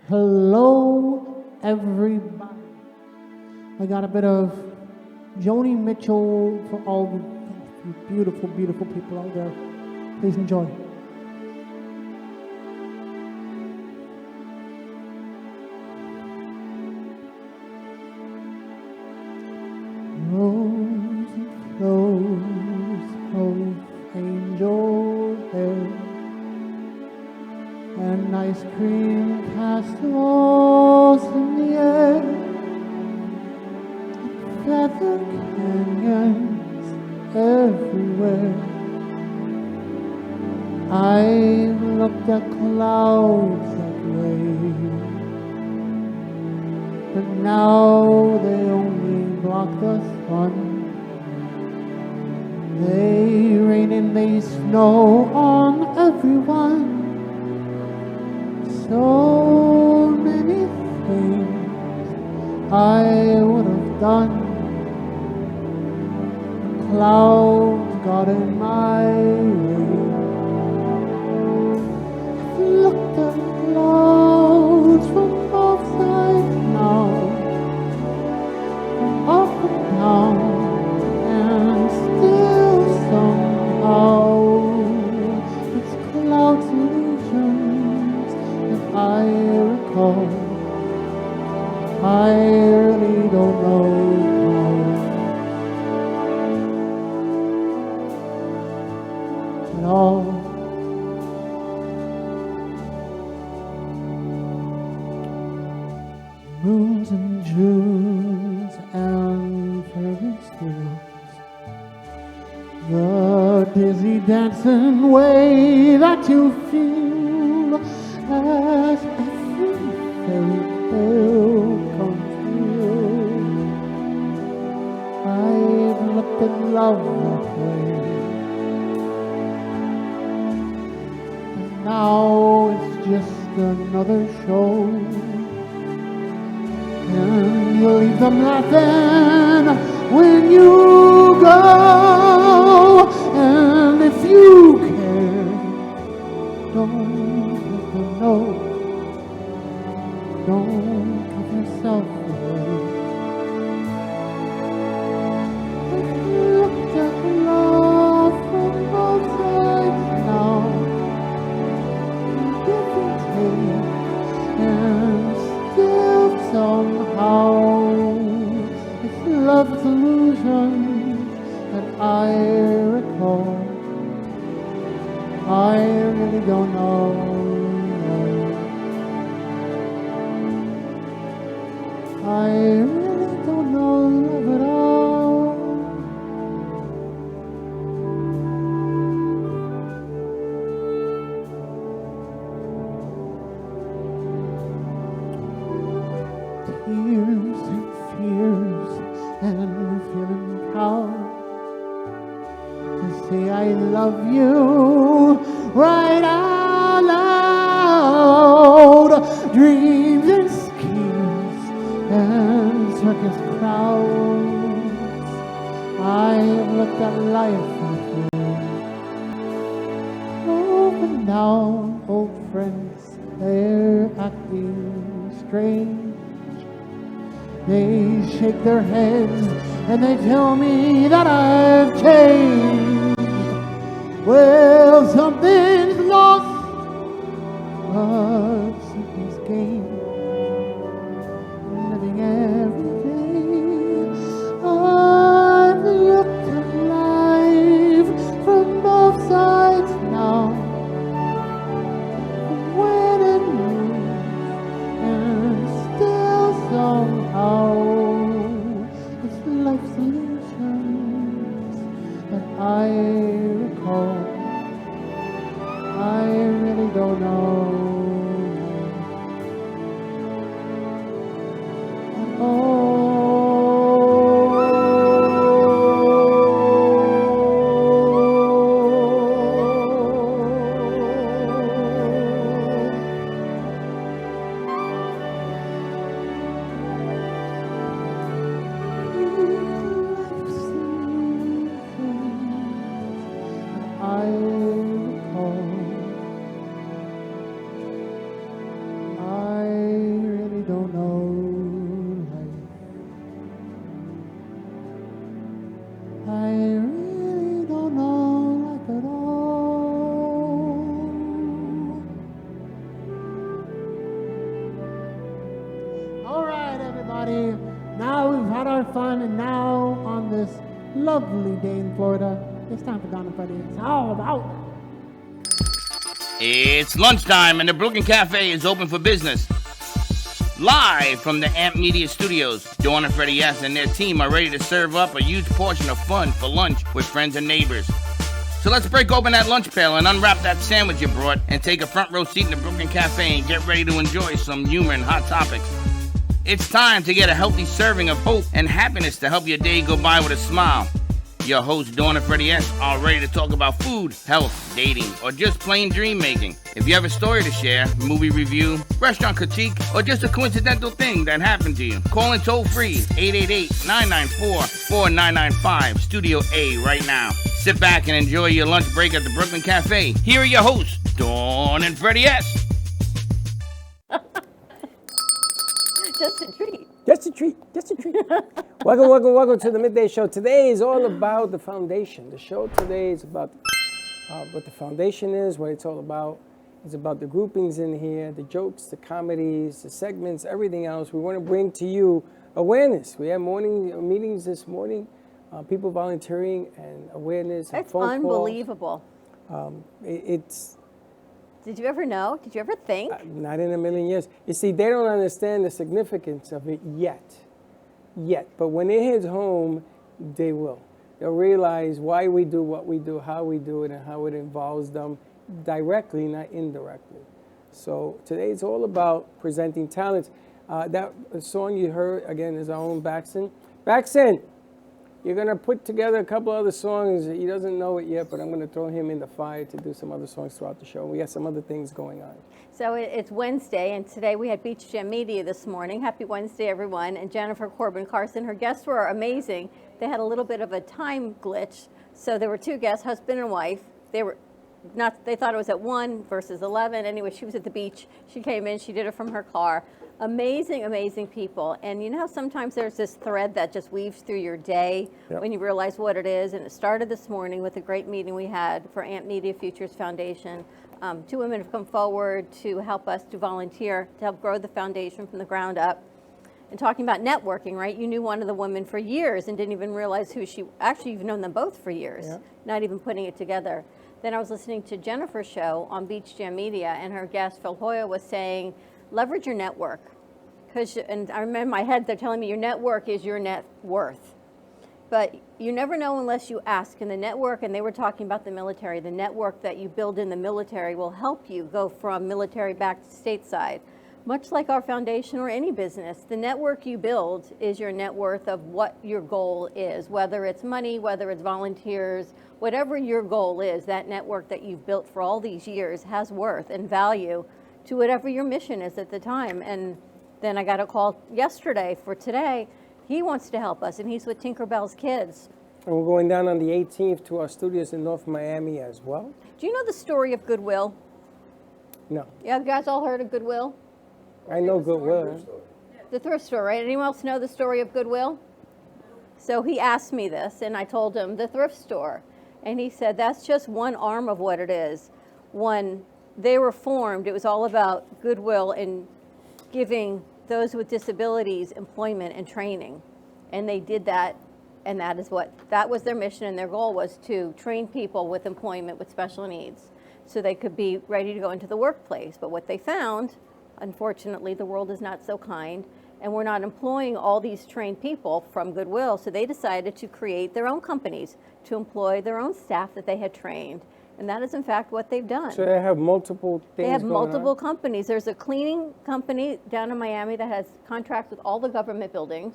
Hello, everybody. I got a bit of Joni Mitchell for all you beautiful, beautiful people out there. Please enjoy. Rose and flows of angel hair and ice cream castles in the air, feather canyons everywhere. I've looked at clouds that way, but now they only block the sun. They rain and they snow on everyone. So many things I would have done. The clouds got in my way. I've looked at clouds from both sides now, up and down, and still somehow it's clouds illusions that I recall. I really don't know how at all. Moons and Junes and Ferris wheels, the dizzy dancing way that you feel as every fairy tale comes true. I've looked at love that way, and now it's just another show. And you leave them laughing when you go. And if you care, don't let them know. Don't give yourself away. I've looked at love from both sides now, give and take, and still somehow it's love's illusions that I recall. I really don't know. I really don't know love at all. Tears and fears and feeling proud to say I love you right out loud. Dreams and schemes and circus crowds, I've looked at life that way. Oh, but now old friends, they're acting strange. They shake their heads and they tell me that I've changed. Well, something's lost, but something's gained. Living every day, I've looked at life from both sides now. When and lose, and still somehow it's life's illusions that I recall. I really don't know at all. I lovely day in Florida. It's time for Don and Freddie. It's all about. It's lunchtime and the Brooklyn Cafe is open for business. Live from the Amp Media Studios, Dawn and Freddie S. and their team are ready to serve up a huge portion of fun for lunch with friends and neighbors. So let's break open that lunch pail and unwrap that sandwich you brought and take a front row seat in the Brooklyn Cafe and get ready to enjoy some humor and hot topics. It's time to get a healthy serving of hope and happiness to help your day go by with a smile. Your hosts, Dawn and Freddie S., are ready to talk about food, health, dating, or just plain dream making. If you have a story to share, movie review, restaurant critique, or just a coincidental thing that happened to you, call in toll free 888-994-4995, Studio A right now. Sit back and enjoy your lunch break at the Brooklyn Cafe. Here are your hosts, Dawn and Freddie S. Just a treat. Just a treat, just a treat. welcome to the Midday Show. Today is all about the foundation. The show today is about what the foundation is, what it's all about. It's about the groupings in here, the jokes, the comedies, the segments, everything else. We want to bring to you awareness. We had morning meetings this morning, people volunteering and awareness. That's and phone unbelievable. It's... Did you ever know? Did you ever think? Not in a million years. You see, they don't understand the significance of it yet. But when it hits home, they will. They'll realize why we do what we do, how we do it, and how it involves them directly, not indirectly. So today it's all about presenting talents. That song you heard, again, is our own Baxton. Baxton! You're going to put together a couple other songs. He doesn't know it yet, but I'm going to throw him in the fire to do some other songs throughout the show. We got some other things going on. So it's Wednesday, and today we had Beach Jam Media this morning. Happy Wednesday, everyone. And Jennifer Corbin Carson, her guests were amazing. They had a little bit of a time glitch. So there were two guests, husband and wife. They thought it was at 1 versus 11. Anyway, she was at the beach. She came in, she did it from her car. Amazing, amazing people. And you know how sometimes there's this thread that just weaves through your day when you realize what it is. And it started this morning with a great meeting we had for Amp Media Futures Foundation. Two women have come forward to help us to volunteer to help grow the foundation from the ground up. And talking about networking, right? You knew one of the women for years and didn't even realize who she, actually you've known them both for years, not even putting it together. Then I was listening to Jennifer's show on Beach Jam Media, and her guest, Phil Hoya, was saying, leverage your network. And I remember in my head, they're telling me your network is your net worth. But you never know unless you ask. And the network, and they were talking about the military, the network that you build in the military will help you go from military back to stateside. Much like our foundation or any business, the network you build is your net worth of what your goal is, whether it's money, whether it's volunteers, whatever your goal is, that network that you've built for all these years has worth and value to whatever your mission is at the time. And then I got a call yesterday for today. He wants to help us, and he's with Tinkerbell's Kids. And we're going down on the 18th to our studios in North Miami as well. Do you know the story of Goodwill? No. Yeah, you guys all heard of Goodwill? I know Goodwill. The thrift store, right? Anyone else know the story of Goodwill? So he asked me this, and I told him the thrift store. And he said, that's just one arm of what it is. When they were formed, it was all about Goodwill and giving those with disabilities employment and training. And they did that, and that was their mission, and their goal was to train people with employment with special needs so they could be ready to go into the workplace. But what they found, unfortunately, the world is not so kind, and we're not employing all these trained people from Goodwill, so they decided to create their own companies to employ their own staff that they had trained. And that is, in fact, what they've done. So they have multiple things They have going multiple on? companies. There's a cleaning company down in Miami that has contracts with all the government buildings.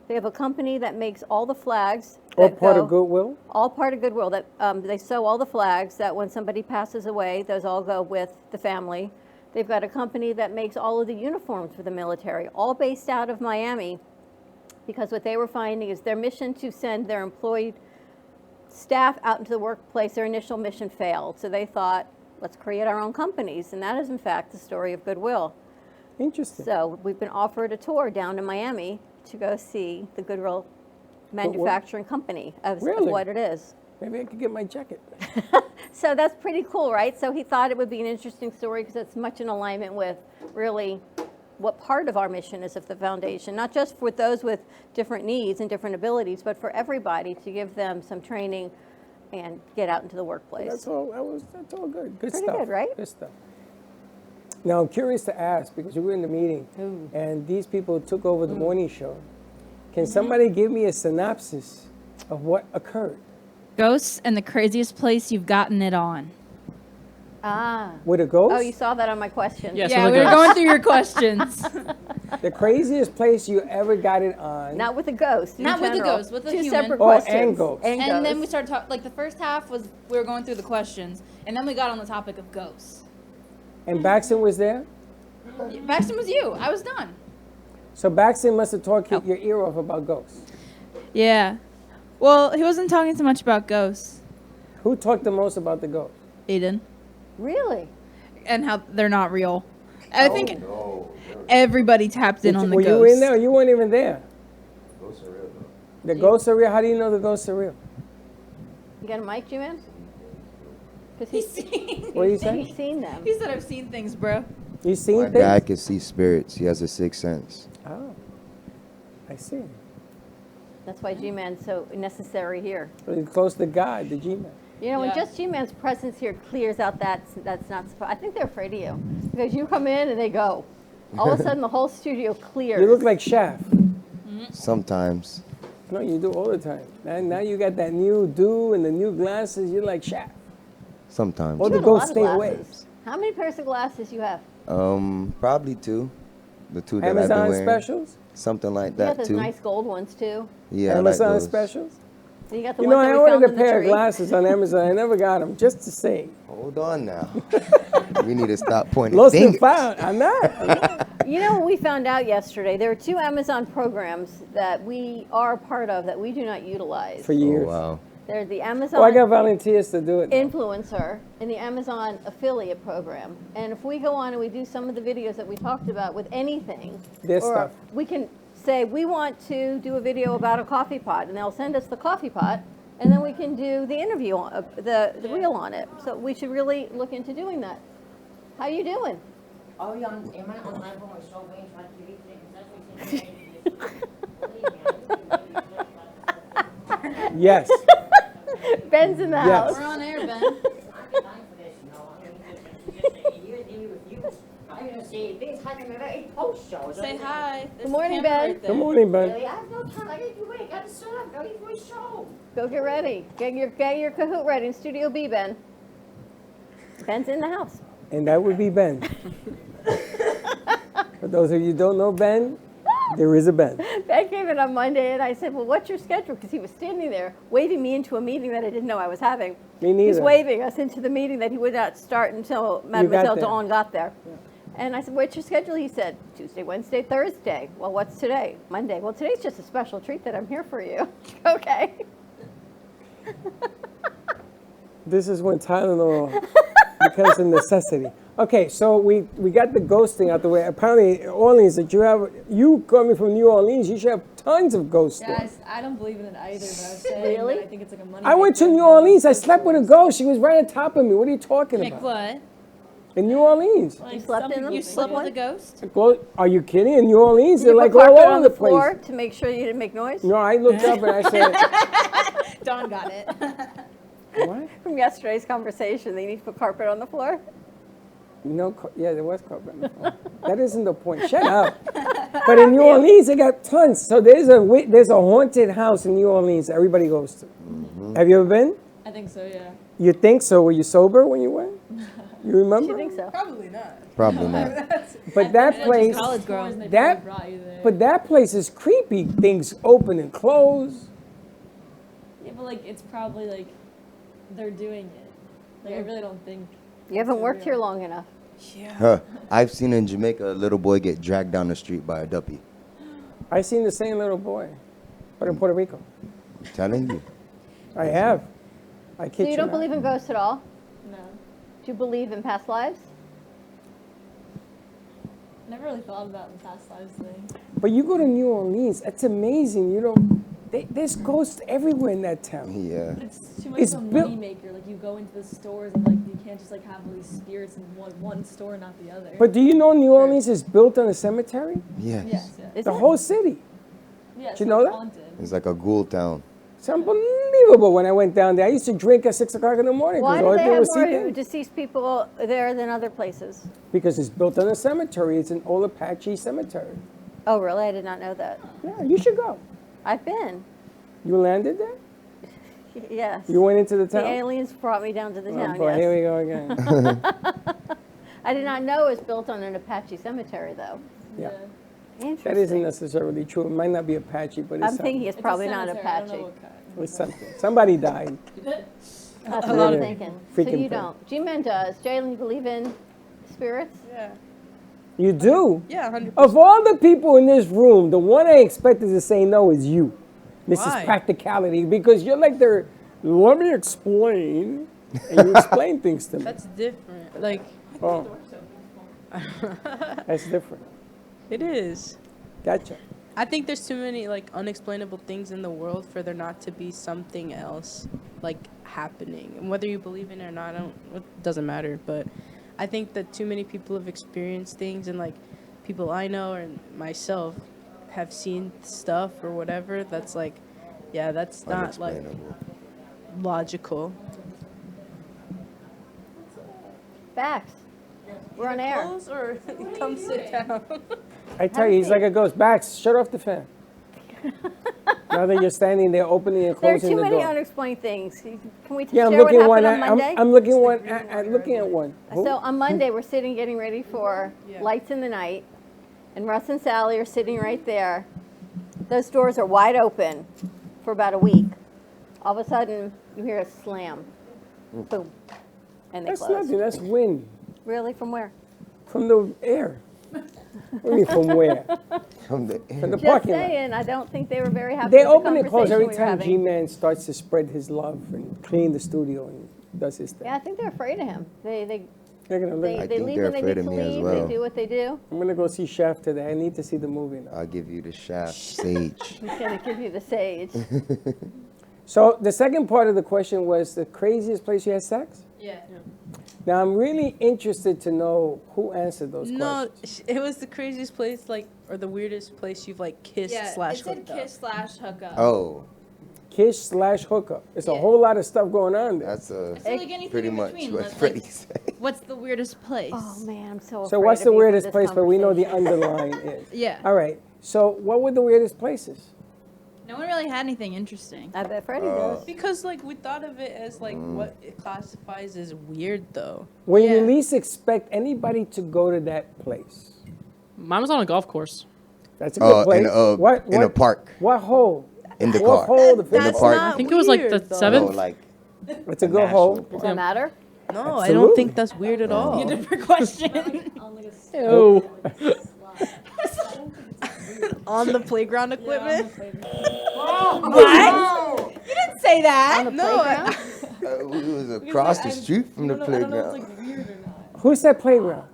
They have a company that makes all the flags. All part of Goodwill? All part of Goodwill. That they sew all the flags that when somebody passes away, those all go with the family. They've got a company that makes all of the uniforms for the military, all based out of Miami, because what they were finding is their mission to send their employed staff out into the workplace, their initial mission failed. So they thought, let's create our own companies. And that is, in fact, the story of Goodwill. Interesting. So we've been offered a tour down to Miami to go see the Goodwill manufacturing company of what it is. Maybe I could get my jacket. So that's pretty cool, right? So he thought it would be an interesting story because it's much in alignment with really what part of our mission is of the foundation, not just for those with different needs and different abilities, but for everybody to give them some training and get out into the workplace. That's all good. Good Pretty stuff. good, right? Good stuff. Now, I'm curious to ask, because you were in the meeting, and these people took over the morning show. Can somebody give me a synopsis of what occurred? Ghosts and the craziest place you've gotten it on. With a ghost? Oh, you saw that on my question. Yeah, we were going through your questions. The craziest place you ever got it on. Not with a ghost. Not with a ghost, with a Two human. separate Oh, questions. and ghosts. And then we started talking, like the first half was we were going through the questions, and then we got on the topic of ghosts. And Baxton was there? Baxton was you. I was done. So Baxton must have talked your ear off about ghosts. Yeah. Well, he wasn't talking so much about ghosts. Who talked the most about the ghosts? Aiden. Really? And how they're not real. I think everybody tapped in on the Were ghosts. you in there? You weren't even there. Ghosts are real, though. The ghosts are real? How do you know the ghosts are real? You got a mic, G-Man? Because He's seen. What are you saying? He's seen them. He said, "I've seen things, bro." You seen My things? guy can see spirits. He has a sixth sense. Oh, I see. That's why G-Man's so necessary here. He's close to God, the G-Man. You know, when Yeah. just G-Man's presence here clears out that's not supposed. I think they're afraid of you because you come in and they go. All of a sudden, the whole studio clears. You look like Shaft. Sometimes. No, you do all the time. Now you got that new do and the new glasses. You're like Shaft. Sometimes. All You the got a lot ghosts of stay away. glasses. How many pairs of glasses you have? Probably two. The two that I've been Amazon wearing. specials? Something like You got that those too. nice gold ones too. Yeah, I like Amazon those. specials? So you got the You know, ones I that we found ordered a in the pair of tree. glasses on Amazon. I never got them, just to say. Hold on now. We need to stop pointing Lost and fingers. found. I'm not. You know what we found out yesterday? There are two Amazon programs that we are a part of that we do not utilize. For years. Oh, wow. They're the Amazon Oh, I got volunteers to do it. now. Influencer and the Amazon affiliate program. And if we go on and we do some of the videos that we talked about with anything, Their or stuff. we can say we want to do a video about a coffee pot, and they'll send us the coffee pot, and then we can do the interview on the reel on it. So we should really look into doing that. How you doing? Oh, ja, in mijn online voor mijn zo eens wat jullie trekken. Yes. Ben's in the Yes. house. We're on air, Ben. I'm for this, you know. I mean, just you with you. I'm gonna say things happening at a post show. Say hi. Good morning, Ben. Good morning, Ben. Really, I have no time. I gotta do it. Got to set up. Ready for a show. Go get ready. Get your Kahoot ready in Studio B, Ben. Ben's in the house. And that would be Ben. For those of you who don't know Ben, there is a Ben. Ben came in on Monday, and I said, well, what's your schedule? Because he was standing there waving me into a meeting that I didn't know I was having. Me neither. He's waving us into the meeting that he would not start until Mademoiselle there. Dawn got there. And I said, what's your schedule? He said, Tuesday, Wednesday, Thursday. Well, what's today? Monday. Well, today's just a special treat that I'm here for you. Okay. This is when Tylenol becomes a necessity. Okay, so we got the ghosting out the way. Apparently, Orleans, that you coming from New Orleans, you should have tons of ghost stories. Guys, I don't believe in it either, but I was saying Really? that I think it's like a money. I went to maker. New Orleans. I slept with a ghost. She was right on top of me. What are you talking Like about? what? In New Orleans. You slept in them? You slept with with a ghost? Well, are you kidding? In New Orleans, Did they're you like put all carpet over on the the floor place. to make sure you didn't make noise? No, I looked up and I said, Dawn got it. what? From yesterday's conversation, they need to put carpet on the floor? No, yeah, there was carpet on the floor. That isn't the point. Shut up. But in New Orleans, they got tons. So there's a haunted house in New Orleans that everybody goes to. Have you ever been? I think so, yeah. You think so? Were you sober when you went? You remember? You think so? Probably not. Probably not. But that place, College girl. They that, probably brought you there. but that place is creepy. Things open and close. Yeah, but like it's probably like they're doing it. Like I really don't think. You haven't it's worked real. here long enough. Huh. I've seen in Jamaica a little boy get dragged down the street by a duppy. I seen the same little boy, but in Puerto Rico. I'm telling you. I have. I kid So you don't not. believe in ghosts at all? No, Do you believe in past lives? never really thought about the past lives thing. But you go to New Orleans, it's amazing. You know, There's ghosts everywhere in that town. Yeah. It's too much It's of a built- money maker. Like you go into the stores and like you can't just like have all these spirits in one store, not the other. But do you know New Orleans is built on a cemetery? Yes. yes, yeah. Is The it? whole city. Yes, you know it's that? haunted. It's like a ghoul town. It's unbelievable when I went down there. I used to drink at 6 o'clock in the morning Why because all do I they did have was see more them. deceased people there than other places? Because it's built on a cemetery. It's an old Apache cemetery. Oh, really? I did not know that. Yeah, you should go. I've been. You landed there? Yes. You went into the The town? aliens brought me down to the Oh, town, boy, yes. here we go again. I did not know it was built on an Apache cemetery, though. Yeah. Interesting. That isn't necessarily true. It might not be Apache, but it's I'm something. thinking it's It's a probably not cemetery, I don't know Apache. what kind. It's something. Somebody died. That's what lot I'm of thinking. So freaking you thing. don't. G-Man does. Jalen, you believe in spirits? Yeah. You do? Yeah, 100%. Of all the people in this room, the one I expected to say no is you, Mrs. Why? Practicality, because you're like the, let me explain, and you explain things to me. That's different. Like, Oh. That's different. it is. Gotcha. I think there's too many like unexplainable things in the world for there not to be something else like happening. And whether you believe in it or not, it doesn't matter. But I think that too many people have experienced things, and like people I know or myself have seen stuff or whatever that's like, yeah, that's not like Unexplainable. logical. Facts. We're on air. Close or come sit down. I tell you, he's like a ghost. Bax, shut off the fan. Now that you're standing there opening and There are closing too the many door. unexplained things. Can we Yeah, I'm share what looking happened one. on Monday? I'm looking one. I'm looking at one. Who? So on Monday, we're sitting getting ready for Lights in the Night, and Russ and Sally are sitting right there. Those doors are wide open for about a week. All of a sudden, you hear a slam. Boom. And they That's close. nothing. That's wind Really? From where? from the air. What do you mean from where? From the From the Just parking lot. saying, I don't think they were very happy They with open the and close conversation every we were time having. G-Man starts to spread his love and clean the studio and does his thing. Yeah, I think they're afraid of him. They They're gonna look. I they think leave they're when they afraid need of to me as leave. well. They do what they do. I'm gonna go see Shaft today. I need to see the movie now. I'll give you the shaft, sage. He's gonna give you the sage. So the second part of the question was the craziest place you had sex? Yeah. Now I'm really interested to know who answered those No, questions. it was the craziest place, like, or the weirdest place you've like kissed slash it said hooked up. kiss slash hookup. Oh, Kiss/hookup. It's a Yeah. whole lot of stuff going on there. that's So like anything pretty in much between. what like, Freddie said. what's the weirdest place? Oh man, I'm so. So afraid what's of the you for weirdest this place? But we know the conversation. underlying is. Yeah. All right. So what were the weirdest places? No one really had anything interesting. I bet Freddie does. Because like we thought of it as like what it classifies as weird though. When you Yeah. least expect anybody to go to that place. Mine was on a golf course. That's a good place. In a park. What hole? In the What car. hole? The In the fifth? park. I think it was like the weird, though. No, 7th. like It's a good hole. Does that matter? No, I don't Absolutely. think that's weird at all. Different question. On like a Oh. On the playground equipment? What? You didn't say that. On the No, playground? it was across the street from the I don't know if playground. it's like weird or not. Who said playground?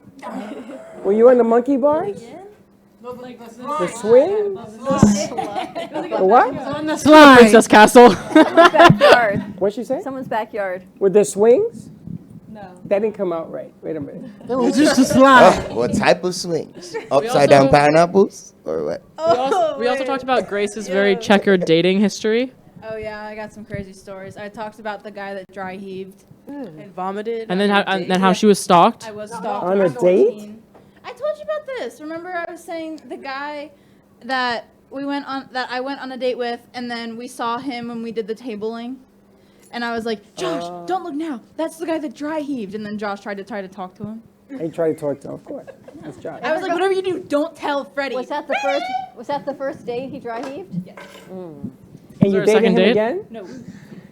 Were you on the monkey bars? The swing? The what? On the slide. Princess Castle. Someone's backyard. What'd she say? Someone's backyard. With the swings? No. That didn't come out right. Wait a minute. It was just a slide. Oh, what type of swings? Upside down pineapples or what? We also talked about Grace's very checkered dating history. Oh yeah, I got some crazy stories. I talked about the guy that dry heaved. And vomited. And then on how, a and date. then how she was stalked. I was stalked On when I a was date? 14. I told you about this. Remember, I was saying the guy that I went on a date with, and then we saw him when we did the tabling, and I was like, Josh, don't look now. That's the guy that dry heaved. And then Josh tried to talk to him. I tried to talk to him, of course. That's Josh. I was like, whatever you do, don't tell Freddie. Was that the first? Was that the first date he dry heaved? Yes. And Was you there a dated second him date? again? No.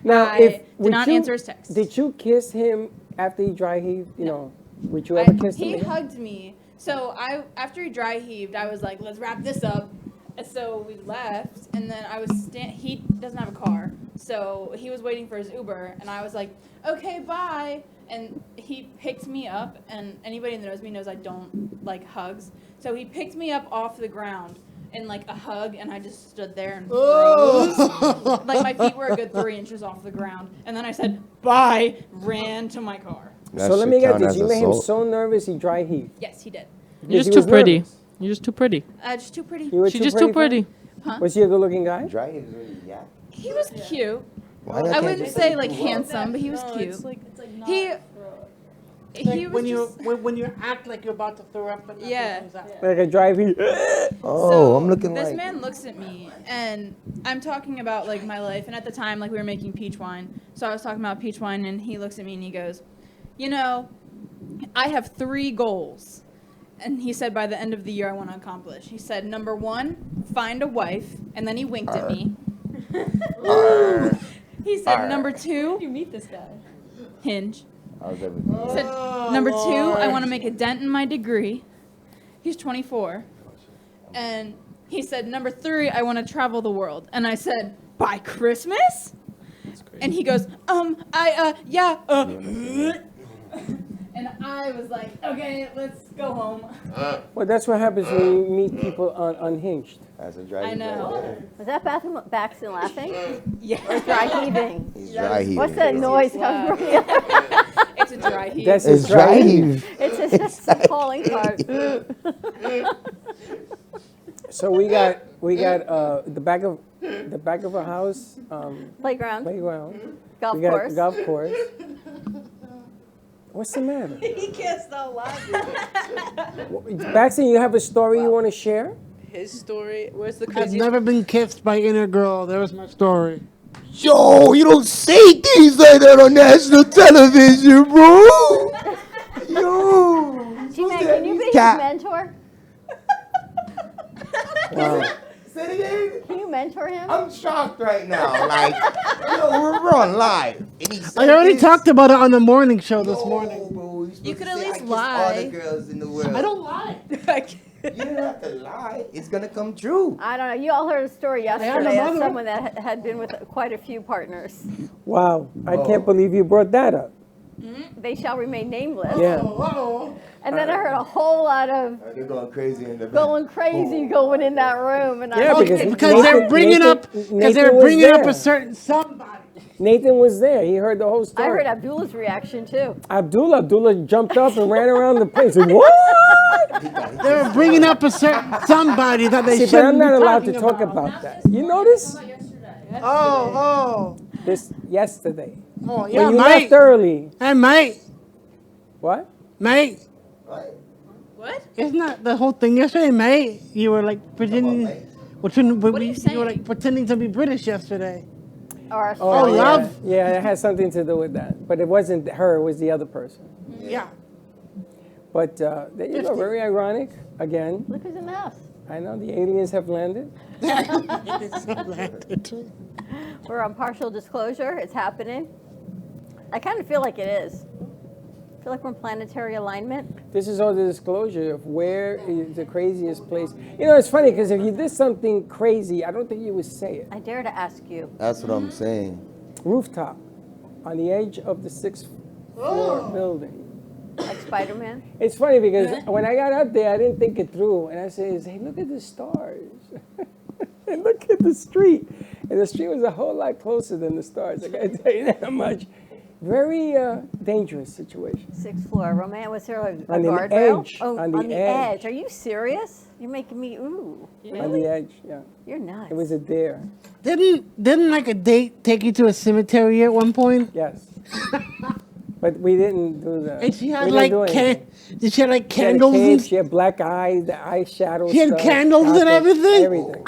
Now, I if did would not you- answer his text. Did you kiss him after he dry heaved? You know, would you ever kiss him He again? hugged me. So after he dry heaved, I was like, let's wrap this up. And so we left, and then I was he doesn't have a car, so he was waiting for his Uber, and I was like, okay, bye. And he picked me up, and anybody that knows me knows I don't like hugs. So he picked me up off the ground, in like a hug, and I just stood there and froze. Like my feet were a good 3 inches off the ground, and then I said bye, ran to my car. So let me get this. You made him so nervous he dry heaved. Yes, he did. You're just too pretty. You're just too pretty. Just too pretty. She's just too pretty. Huh? Was he a good-looking guy? Dry heave is really, yeah. He was cute. Why I wouldn't say like handsome, but he was cute. It's like not He was when you just, when you act like you're about to throw up. But Yeah. Like a dry heave. Oh, so I'm looking this like. man looks at me, and I'm talking about like my life, and at the time like we were making peach wine, so I was talking about peach wine, and he looks at me and he goes, you know, I have 3 goals. And he said, by the end of the year, I want to accomplish. He said, number 1, find a wife. And then he winked at me. He said, number 2, you meet this guy. Hinge. How's He everything? said, number 2, I want to make a dent in my degree. He's 24. And he said, number 3, I want to travel the world. And I said, by Christmas? And he goes, yeah. And I was like, okay, let's go home. Well, that's what happens when you meet people unhinged. That's a dry I heave know. right there. Was that Baxton laughing? Yeah. Or dry heaving? He's dry heaving. What's that noise coming from you? It's a dry heat. That's It's his dry heave. It's a calling card. So we got the back of a house Playground, playground. golf We got course. a golf course. What's the matter? He can't stop laughing. Baxter, you have a story you want to share? His story. Where's the I've craziest? never been kissed by inner girl. That was my story. Yo, you don't say things like that on national television, bro. Yo. G-Man, can you be his Cat. mentor? Wow. Say it again. Can you mentor him? I'm shocked right now. Like, yo, we're on live. And he said I already this. talked about it on the morning show this Yo, morning. bro, you're supposed You could to at say, least I kiss lie. all the girls in the world. I don't lie. You don't have to lie. It's gonna come true. I don't know. You all heard a story have yesterday a of mother. someone that had been with quite a few partners. Wow. I can't believe you brought that up. They shall remain nameless. Yeah. And then I heard a whole lot of They're going crazy in the back. going crazy going in that room, and Yeah, I because Because they're bringing up was a certain somebody. Nathan was there. He heard the whole I story. heard Abdullah's reaction too. Abdullah jumped up and ran around the place. What? They were bringing up a certain somebody that they See, but shouldn't I'm not be allowed to talking talk about that. You notice? Oh, This yesterday. oh, yeah, When you mate. left early. Hey, mate, What? mate. What? Isn't that the whole thing yesterday, mate? You were like pretending. mate? What are you You were saying? like pretending to be British yesterday. Or Oh, yeah. love? Yeah, it has something to do with that. But it wasn't her, it was the other person. Yeah. But there you go, very ironic. Again, Look who's in the house. I know the aliens have landed. We're on partial disclosure. It's happening. I kind of feel like it is. I feel like we're in planetary alignment. This is all the disclosure of where is the craziest place. You know, it's funny because if you did something crazy, I don't think you would say it. I dare to ask you. That's what I'm saying. Rooftop, on the edge of the 6th floor building. Like Spider-Man? It's funny because when I got up there, I didn't think it through. And I said, hey, look at the stars. And look at the street. And the street was a whole lot closer than the stars. I got to tell you that much. Very dangerous situation. 6th floor. Roman, was there a On the guardrail? edge, Oh, on the edge. edge. Are you serious? You're making me, ooh. On the edge, yeah. You're nuts. It was a dare. Didn't like a date take you to a cemetery at one point? Yes. But we didn't do that. And she had We like didn't do anything. did she have like She had a candles? cape, And, she had black eyes, the eyeshadow. She had stuff, candles and chocolate, everything? Everything.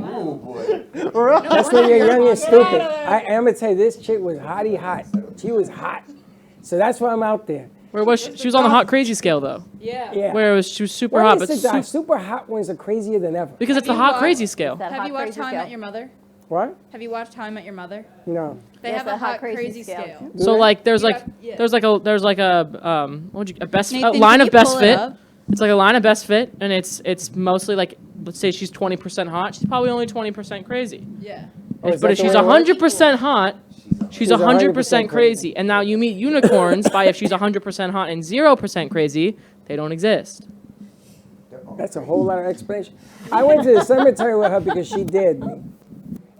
Oh boy. That's when you're young and stupid. I'm gonna tell you, this chick was hotty hot. She was hot. So that's why I'm out there. Where was she? She was on the hot crazy scale though. Yeah. Yeah. Where it was she was super Why hot, is but it that super hot ones are crazier than ever? because it's the you hot watched- crazy scale. That Have hot you watched crazy How I scale. Met Your Mother? What? Have you watched How I Met Your Mother? No. They Yes, have a the hot crazy scale. So like there's You like have- yeah. there's like a what would you a best Nathan, a line can of you best pull it fit. up? It's like a line of best fit, and it's mostly like, let's say she's 20% hot, she's probably only 20% crazy. Yeah. Oh, is But that if the she's way it works? 100% hot, she's 100% crazy. And now you meet unicorns by if she's 100% hot and 0% crazy, they don't exist. They're all That's a whole lot of explanation. I went to the cemetery with her because she dared me.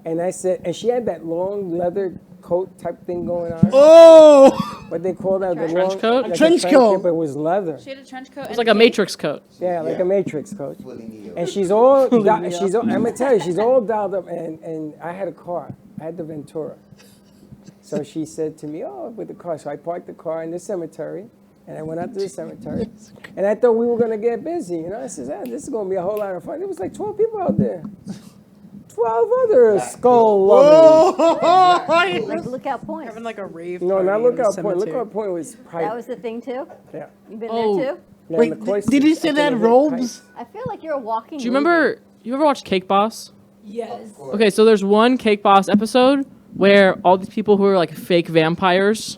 And I said, and she had that long leather coat type thing going on. Oh! What they call that? The Trench long, coat? like Trench coat. But it was leather. She had a trench coat. It's and like a cape. Matrix coat. Yeah, like a Matrix coat. And she's all, I'm gonna tell you, she's all dialed up. And I had a car. I had the Ventura. So she said to me, oh, with the car. So I parked the car in the cemetery. And I went out to the cemetery. And I thought we were going to get busy. You know, I said, this is going to be a whole lot of fun. There was like 12 people out there. 12 other skull lovers. Like Lookout Point. Having like a rave. No, not party in the Lookout Point. cemetery. Lookout Point was private. That was the thing too? Yeah. You've been Oh. there too? Yeah, Wait, in the cloisters. did he say Up that in the robes? heights. I feel like you're a walking Do you remember? You ever watch Cake Boss? Yes. Okay, so there's one Cake Boss episode where all these people who are like fake vampires,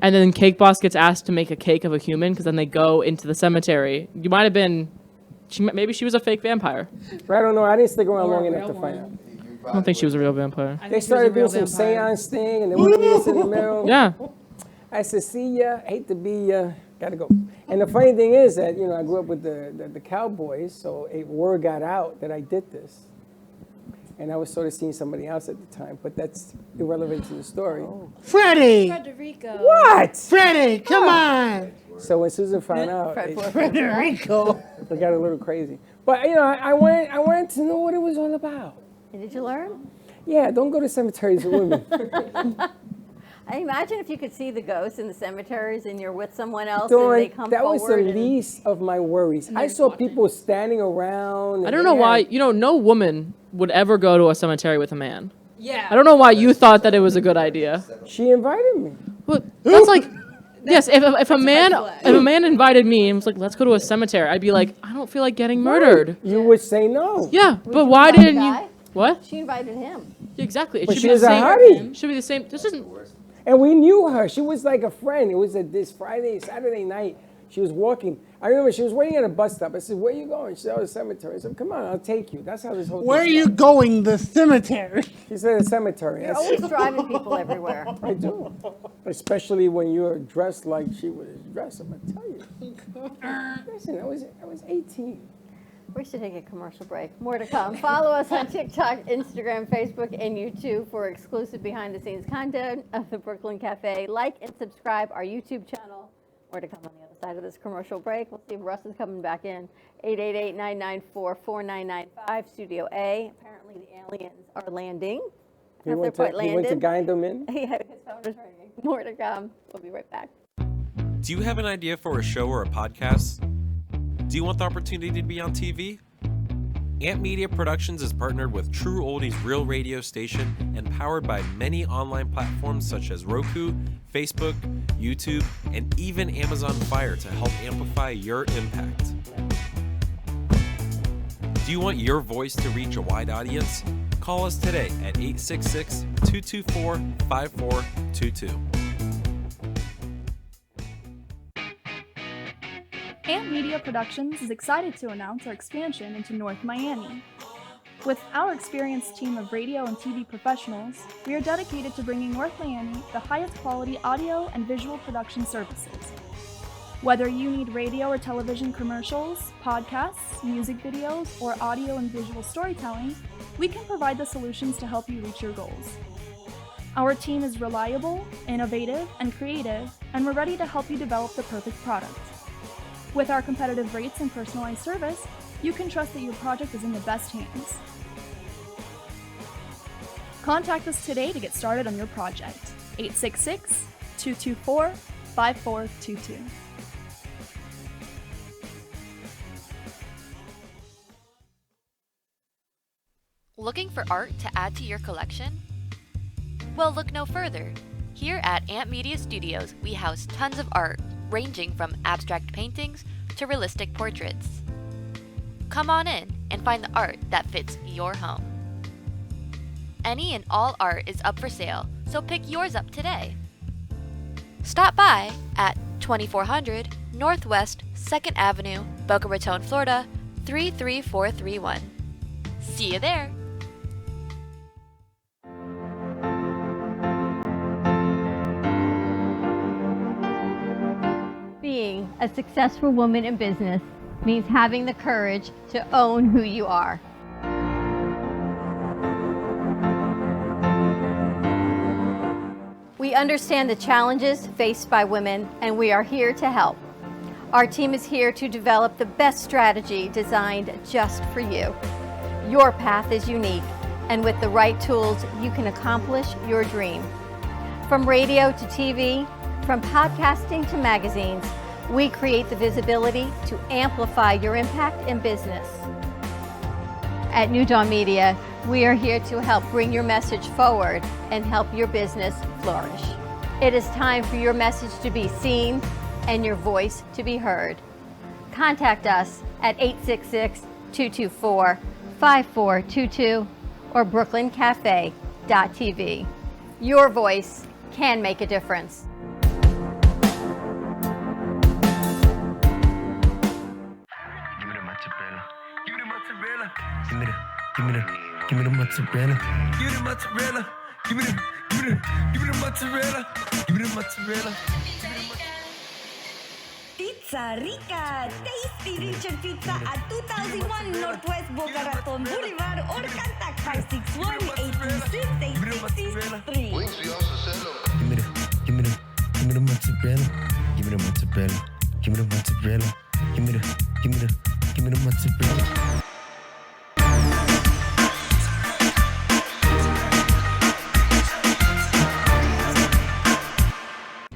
and then Cake Boss gets asked to make a cake of a human because then they go into the cemetery. You might have been, maybe she was a fake vampire. I don't know. I didn't stick around Or long a enough to real find one. out. I don't think she was a real vampire. I They think she was a started real doing some vampire. seance thing, and they wanted me to sit in the middle. Yeah. I said, see ya, hate to be ya, gotta go. And the funny thing is that, you know, I grew up with the Cowboys, so a word got out that I did this. And I was sort of seeing somebody else at the time, but that's irrelevant to the story. Freddie! Frederico. What? Freddie, come on! So when Susan found out, it Frederico. got a little crazy. But, you know, I wanted to know what it was all about. And did you learn? Yeah, don't go to cemeteries with women. I imagine if you could see the ghosts in the cemeteries and you're with someone else and they Dawn, come that was the forward. least of my worries. I they're saw watching. people standing around. I don't know why, no woman would ever go to a cemetery with a man. Yeah. I don't know why you thought that it was a good idea. She invited me. Well, that's like, yes, if a man flag. if a man invited me and was like, let's go to a cemetery, I'd be like, I don't feel like getting murdered. You would say no. Yeah, but you why invite the didn't you? guy? What? She invited him. Exactly. It But should she be was the a same. hottie. Should be the same. This isn't. And we knew her. She was like a friend. It was this Saturday night. She was walking. I remember she was waiting at a bus stop. I said, where are you going? She said, oh, the cemetery. I said, come on, I'll take you. That's how this whole Where are thing you started. going? The cemetery. She said the cemetery. I You're said, always driving people everywhere. I do. Especially when you're dressed like she was dressed, I'm going to tell you. Listen, I was 18. We should take a commercial break. More to come. Follow us on TikTok, Instagram, Facebook, and YouTube for exclusive behind-the-scenes content of the Brooklyn Cafe. Like and subscribe our YouTube channel. More to come on the other side of this commercial break. We'll see if Russ is coming back in. 888-994-4995, Studio A. Apparently the aliens are landing. He Have went their to foot landed. guide them in. His phone is ringing. More to come. We'll be right back. Do you have an idea for a show or a podcast? Do you want the opportunity to be on TV? Ant Media Productions is partnered with True Oldies Real Radio Station and powered by many online platforms such as Roku, Facebook, YouTube, and even Amazon Fire to help amplify your impact. Do you want your voice to reach a wide audience? Call us today at 866-224-5422. Ant Media Productions is excited to announce our expansion into North Miami. With our experienced team of radio and TV professionals, we are dedicated to bringing North Miami the highest quality audio and visual production services. Whether you need radio or television commercials, podcasts, music videos, or audio and visual storytelling, we can provide the solutions to help you reach your goals. Our team is reliable, innovative, and creative, and we're ready to help you develop the perfect product. With our competitive rates and personalized service, you can trust that your project is in the best hands. Contact us today to get started on your project. 866-224-5422. Looking for art to add to your collection? Well, look no further. Here at Ant Media Studios, we house tons of art, ranging from abstract paintings to realistic portraits. Come on in and find the art that fits your home. Any and all art is up for sale, so pick yours up today. Stop by at 2400 Northwest 2nd Avenue, Boca Raton, Florida 33431. See you there! Being a successful woman in business means having the courage to own who you are. We understand the challenges faced by women, and we are here to help. Our team is here to develop the best strategy designed just for you. Your path is unique, and with the right tools, you can accomplish your dream. From radio to TV, from podcasting to magazines, we create the visibility to amplify your impact in business. At New Dawn Media, we are here to help bring your message forward and help your business flourish. It is time for your message to be seen and your voice to be heard. Contact us at 866-224-5422 or brooklyncafe.tv. Your voice can make a difference. Give me the mozzarella. Give me the mozzarella. Give me the mozzarella. Give me the mozzarella. Pizza Rica, tasty Richard Pizza at 2001 Northwest Boca Raton Boulevard or contact 561-826-8663. Give me the mozzarella. Give me the mozzarella. Give me the mozzarella. Give me the mozzarella.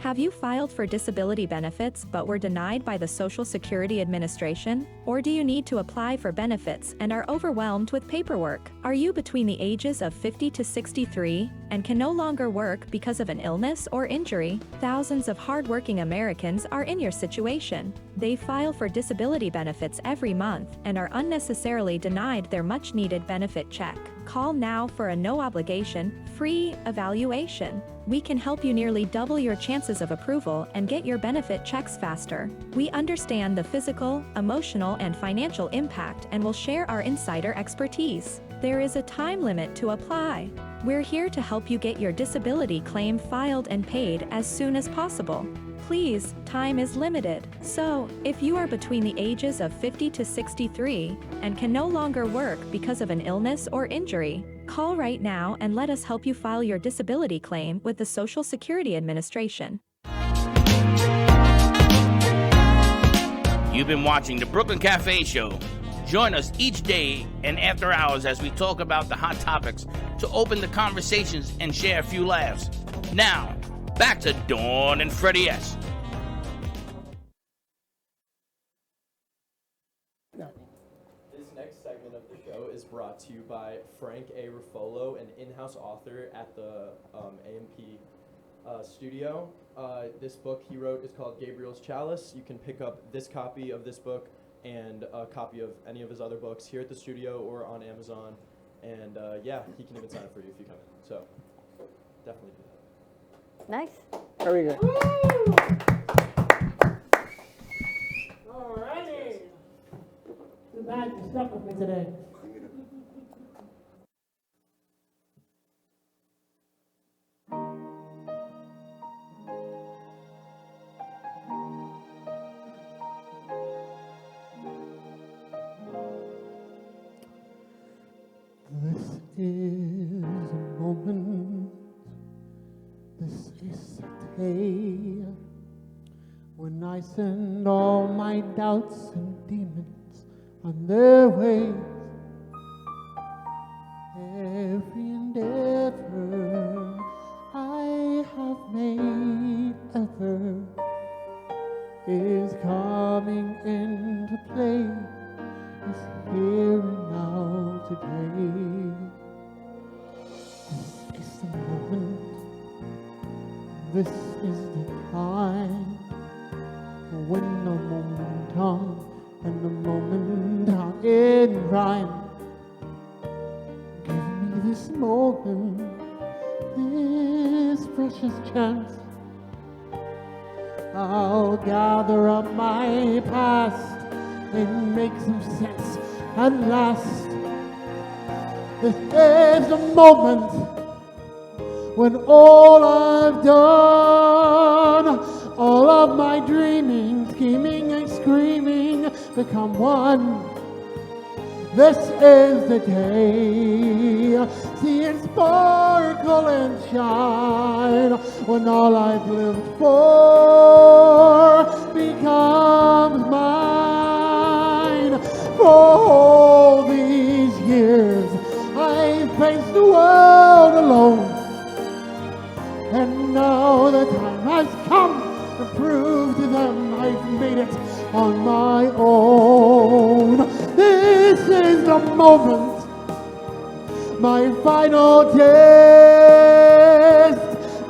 Have you filed for disability benefits but were denied by the Social Security Administration? Or do you need to apply for benefits and are overwhelmed with paperwork? Are you between the ages of 50 to 63 and can no longer work because of an illness or injury? Thousands of hardworking Americans are in your situation. They file for disability benefits every month and are unnecessarily denied their much-needed benefit check. Call now for a no-obligation, free evaluation. We can help you nearly double your chances of approval and get your benefit checks faster. We understand the physical, emotional, and financial impact and will share our insider expertise. There is a time limit to apply. We're here to help you get your disability claim filed and paid as soon as possible. Please, time is limited. So, if you are between the ages of 50 to 63 and can no longer work because of an illness or injury, call right now and let us help you file your disability claim with the Social Security Administration. You've been watching the Brooklyn Cafe Show. Join us each day and after hours as we talk about the hot topics to open the conversations and share a few laughs. Now, back to Dawn and Freddie S. This next segment of the show is brought to you by Frank A. Ruffolo, an in-house author at the AMP studio. This book he wrote is called Gabriel's Chalice. You can pick up this copy of this book and a copy of any of his other books here at the studio or on Amazon. And yeah, he can even sign it for you if you come in. So definitely do that. Nice. Very good. Alrighty. Too bad you stuck with me today. This is a moment, this is a day when I send all my doubts and demons on their ways. Every endeavor I have made ever is coming into play. Is here and now today. This is the moment, this is the time, when the moment comes, and the moment I'm in rhyme. Give me this moment, this precious chance. I'll gather up my past and make some sense at last. This is the moment when all I've done, all of my dreaming, scheming and screaming become one. This is the day, see it sparkle and shine, when all I've lived for becomes mine. For all these years, I faced the world alone, and now the time has come to prove to them I've made it on my own. This is the moment, my final taste.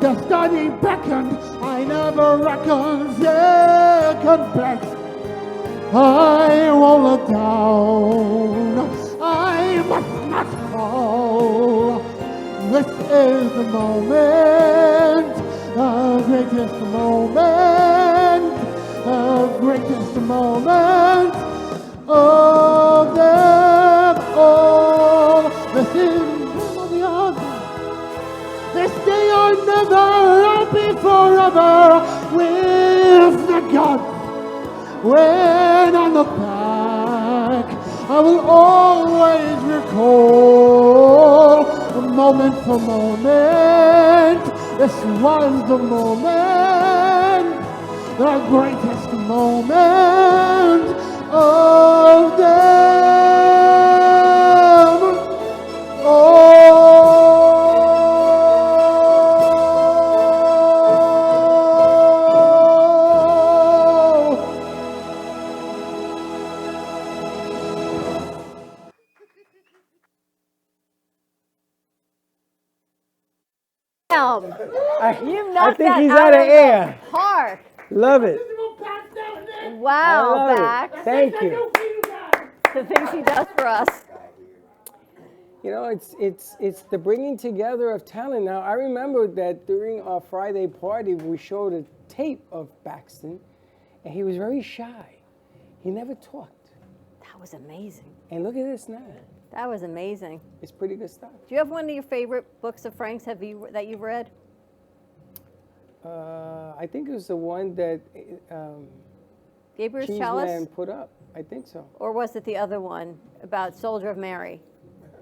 Destiny beckoned, I never reckoned second best. I won't look down, I must not fall. This is the moment, the greatest moment, the greatest moment of them all. This is the other. This day or never, I'll be forever with the gods. When I look back, I will always recall moment for moment. This was the moment, the greatest moment of them all. You knocked I think that he's out out of the air. park. Love it. Wow, I love Bax. it. Thank you. The things he does for us. You know, it's the bringing together of talent. Now, I remember that during our Friday party, we showed a tape of Baxton, and he was very shy. He never talked. That was amazing. And look at this now. That was amazing. It's pretty good stuff. Do you have one of your favorite books of Frank's that you've read? I think it was the one that Gabriel's Cheese Chalice? Man put up. I think so. Or was it the other one about Soldier of Mary,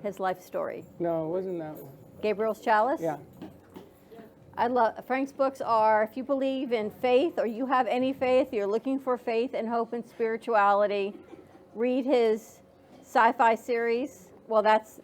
his life story? No, it wasn't that one. Gabriel's Chalice? Yeah. I love Frank's books are, if you believe in faith or you have any faith, you're looking for faith and hope and spirituality, read his sci-fi series. Well, that's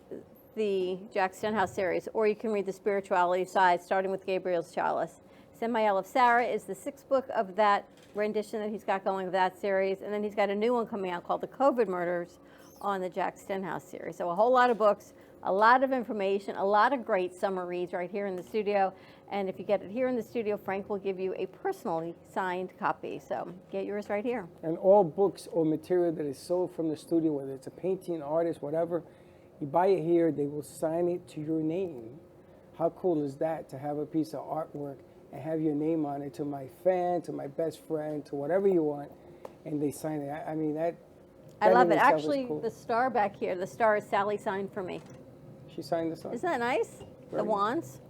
the Jack Stenhouse series. Or you can read the spirituality side, starting with Gabriel's Chalice. Samael of Sarah is the 6th book of that rendition that he's got going of that series. And then he's got a new one coming out called The COVID Murders on the Jack Stenhouse series. So a whole lot of books, a lot of information, a lot of great summer reads right here in the studio. And if you get it here in the studio, Frank will give you a personally signed copy. So get yours right here. And all books or material that is sold from the studio, whether it's a painting, artist, whatever, you buy it here, they will sign it to your name. How cool is that, to have a piece of artwork and have your name on it, to my fan, to my best friend, to whatever you want, and they sign it. I mean, that I love in it. itself is Actually, cool. the star back here, the star is Sally signed for me. She signed this on. Isn't that nice? Very The wands.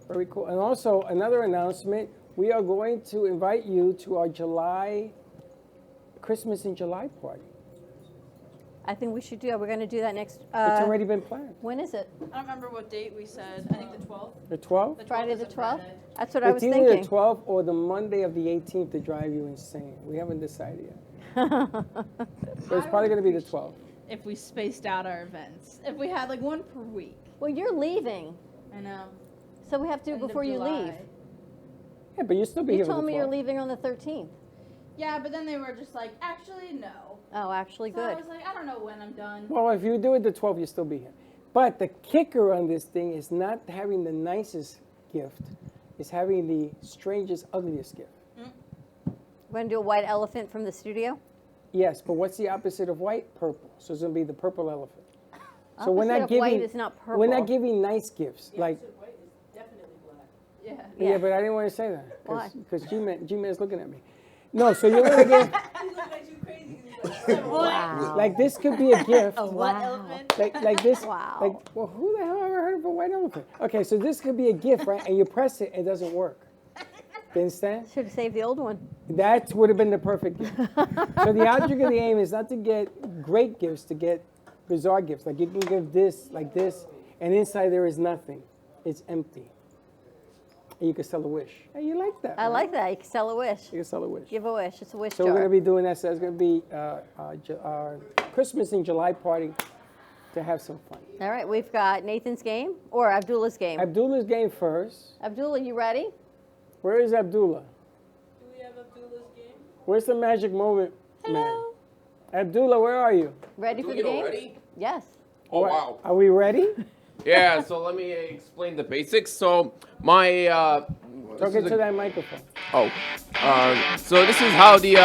Very cool. And also, another announcement, we are going to invite you to our Christmas in July party. I think we should do that. We're going to do that next. It's already been planned. When is it? I don't remember what date we said. I think the 12th. The 12th? Friday the 12th? That's what I was It's thinking. either the 12th or the Monday of the 18th to drive you insane. We haven't decided yet. But it's probably going to be the 12th. If we spaced out our events. If we had like one per week. Well, you're leaving. I know. So we have to do it End of before you July. leave. Yeah, but you'll still be You here for told the me you're 12th. leaving on the 13th. Yeah, but then they were just like, actually, no. Oh, actually, So good. I was like, I don't know when I'm done. Well, if you do it the 12th, you'll still be here. But the kicker on this thing is not having the nicest gift. It's having the strangest, ugliest gift. We're going to do a white elephant from the studio? Yes, but what's the opposite of white? Purple. So it's going to be the purple elephant. So we're Opposite not of giving white is not purple. We're not giving nice gifts like Yeah. yeah, but I didn't want to say that Why? because G-Man's looking at me. No, so you're gonna get Wow. like this could be a gift. What elephant? Like this. Wow. Like, well, who the hell ever heard of a white elephant? Okay, so this could be a gift, right? And you press it, it doesn't work. Didn't stand? Should have saved the old one. That would have been the perfect gift. So the object of the aim is not to get great gifts, to get bizarre gifts. Like you can give this, like this, and inside there is nothing. It's empty. And you can sell a wish. Hey, you like that? I like that. You can sell a wish. You can sell a wish. Give a wish. It's a wish So jar. we're going to be doing that. So it's going to be our Christmas in July party to have some fun. All right, we've got Nathan's game or Abdullah's game. Abdullah's game first. Abdullah, you ready? Where is Abdullah? Do we have Abdullah's game? Where's the magic moment, man? Abdullah, where are you? Ready for the game? Yes. Oh, wow. Are we ready? Yeah, so let me explain the basics. So my Talk into that microphone. Oh, so this is how the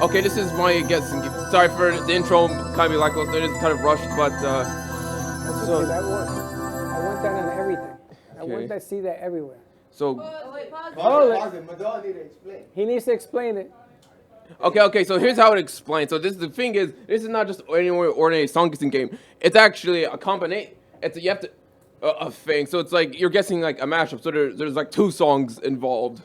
Okay, this is my guess. Sorry for the intro, kind of be lackluster. It is kind of rushed, but That's okay, that works. I want that on everything. I Okay. want to see that everywhere. So He needs to explain it. Okay, so here's how it explains. So this the thing is, this is not just any ordinary song guessing game. It's actually a combination. You have to a thing. So it's like you're guessing like a mashup. So there's like two songs involved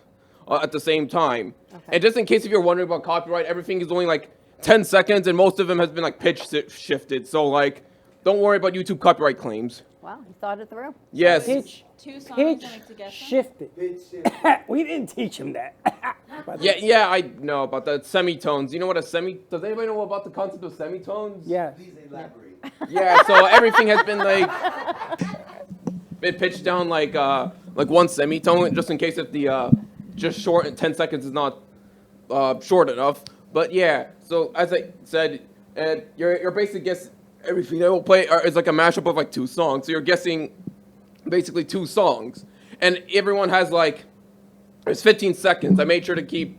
at the same time. And just in case if you're wondering about copyright, everything is only like 10 seconds, and most of them has been like pitch shifted. So like, don't worry about YouTube copyright claims. Wow, you thought it through. Yes. Two songs Pitch and like to guess them? shifted. We didn't teach him that. Yeah, I know about the semitones. You know what a does anybody know about the concept of semitones? Yeah. Yeah, so everything has been like been pitched down like one semitone, just in case if the just short 10 seconds is not short enough. But yeah, so as I said, your basic guess, everything that will play is like a mashup of like two songs. So you're guessing basically two songs, and everyone has like there's 15 seconds. I made sure to keep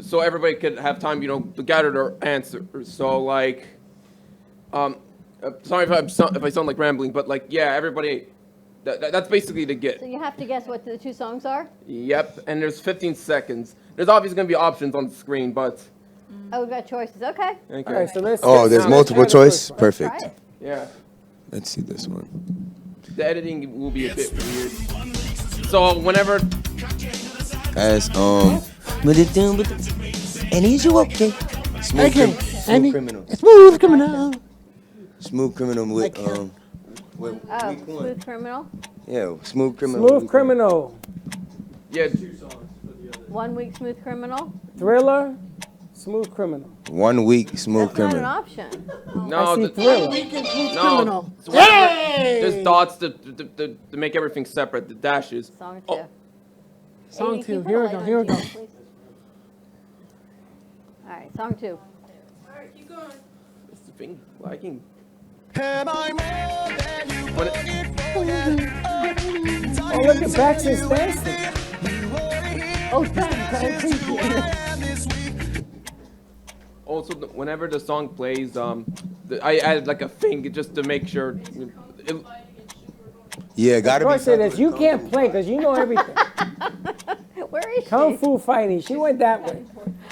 so everybody could have time, to gather their answers. So like, sorry if I sound like rambling, but like everybody. That's basically the get. So you have to guess what the two songs are? Yep, and there's 15 seconds. There's obviously going to be options on the screen, but... Oh, we've got choices. Okay. Okay. All right, so let's there's multiple choice? Perfect. Try it. Yeah. Let's see this one. The editing will be a bit weird. So whenever... As, and is you okay? Smooth criminal. Smooth criminal. Smooth criminal with, Smooth Criminal. yeah, smooth criminal. Smooth Criminal. Yeah. 1 week Smooth Criminal. Thriller. Smooth Criminal. 1 week, smooth That's not an criminal. option. No, I see Thriller. no. So there's dots to make everything separate, the dashes. Song two. Song Amy, two. can you Here we put a go. light Here on we go. Tina, please? All right, song two. Alright, keep going. It's the thing lagging. Oh, look at Baxter's dancing. Oh, thanks. I appreciate it. Also, whenever the song plays, I added like a thing just to make sure. Yeah, gotta Of be. course it is. You can't play because you know everything. Where is she? Kung Fu fighting. She went that way.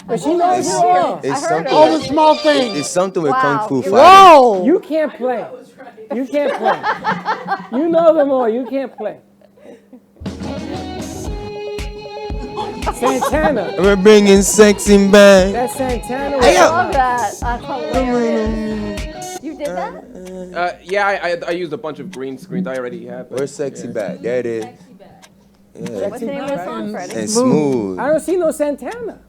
But she knows it all. It's something. All the small things. It's something with Wow, kung fu you're fighting. Whoa! You can't play. You can't play. You know them all. You can't play. Santana. We're bringing sexy back. That's Santana. I love that. That's hilarious. You did that? Yeah, I used a bunch of green screens I already have. Where's sexy back? There it is. Yeah. What's the name of the song, Freddie? And smooth. I don't see no Santana.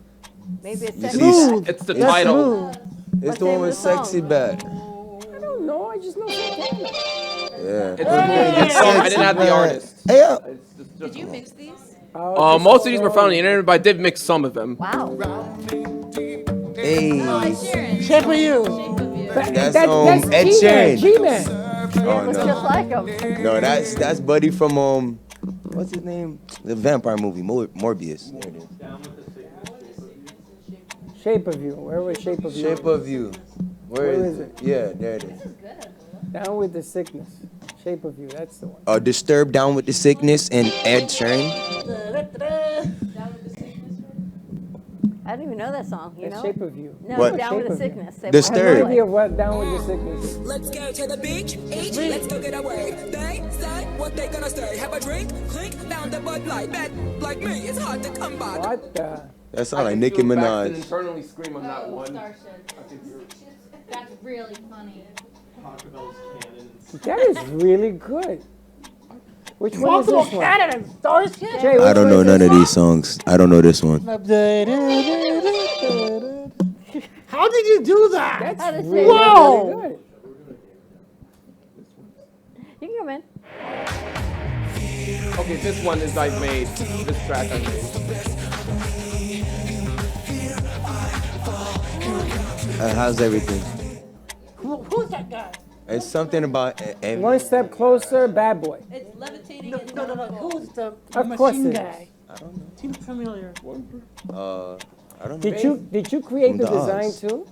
Maybe it's You Sexy see, Back. It's the title. It's What's the the one name with of the song? sexy back. I don't know. I just know Santana. Yeah. It's I didn't have the artist. Hey, yo. Did you mix these? Most of these were found on the internet, but I did mix some of them. Wow. Hey. Shape of you. That's That's Ed G-Man. Sheeran. G-Man. Oh Looks no. just like him. No, that's Buddy from what's his name? The vampire movie, Morbius. There it is. Shape of You. Where was Shape of You? Shape of You. Where is it? Yeah, there it is. Down with the Sickness. Shape of You. That's the one. Disturbed, Down with the Sickness, and Ed Sheeran. I I don't even know that song. You The know? Shape of You. No, What? Down with Shape the of You. Sickness. They Disturbed. wanna I have no play. idea what Down with the Sickness is. Let's go to the beach, let's go get away. They say what they gonna say. Have a drink, clink, found the Bud Light. Bad like me, it's hard to come by. What the? That sounds like can Nicki feel Baxton Minaj. internally scream on that one. Starship. That's really funny. That is really good. Which one is this one? Canada, Starship. Jay, I which don't one know is none this of these songs. I don't know this one. How did you do that? That's really, Whoa. really good. You can come in. Okay, this one is I've made. This track I made. How's everything? Who's that guy? It's something about One Step Closer, Bad Boy. It's levitating. No. Who's the Of course machine it guy? I don't know. Seems familiar. I don't know. Did you create From the the design Oz. too?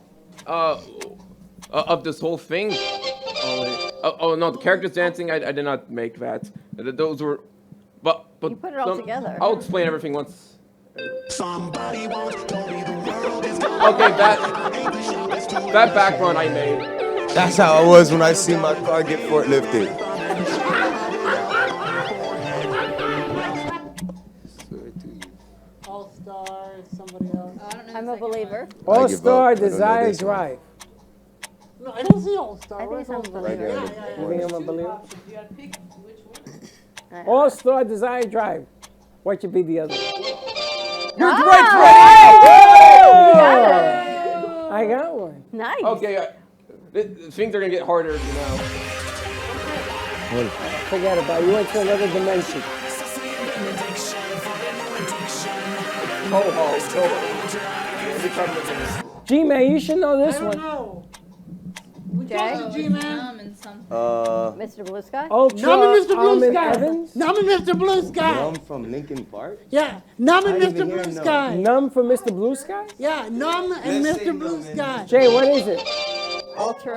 Of this whole thing. Oh no, the characters dancing. I did not make that. Those were, but You put it all together. I'll explain everything once. Somebody wants to be the world is Okay, that background I made. That's how I was when I see my car get forklifted. All Stars, somebody else. I'm a believer. All give Star up. I don't know Desire this one. Drive. No, I don't see All Star. I think it's Where's All Star? Right there. You think I'm a believer? You gotta pick which one. All Star Desire Drive. What should be the other one? You're Ah! right, I got one. Nice. Okay, things are gonna get harder now. Forget about it. You went to another dimension. G-Man, you should know this I don't one. know. Jay? G-Man. Mr. Blue Sky? Ultra Numb and Mr. Blue Almond Sky. Evans. Numb and Mr. Blue Sky. I'm from Lincoln Park. Yeah, Numb and I didn't Mr. even hear Blue no. Sky. Numb from Mr. Blue Sky? Yeah, Numb and Let's Mr. sing Blue Numb and Sky. Jay, what is it? Ultra,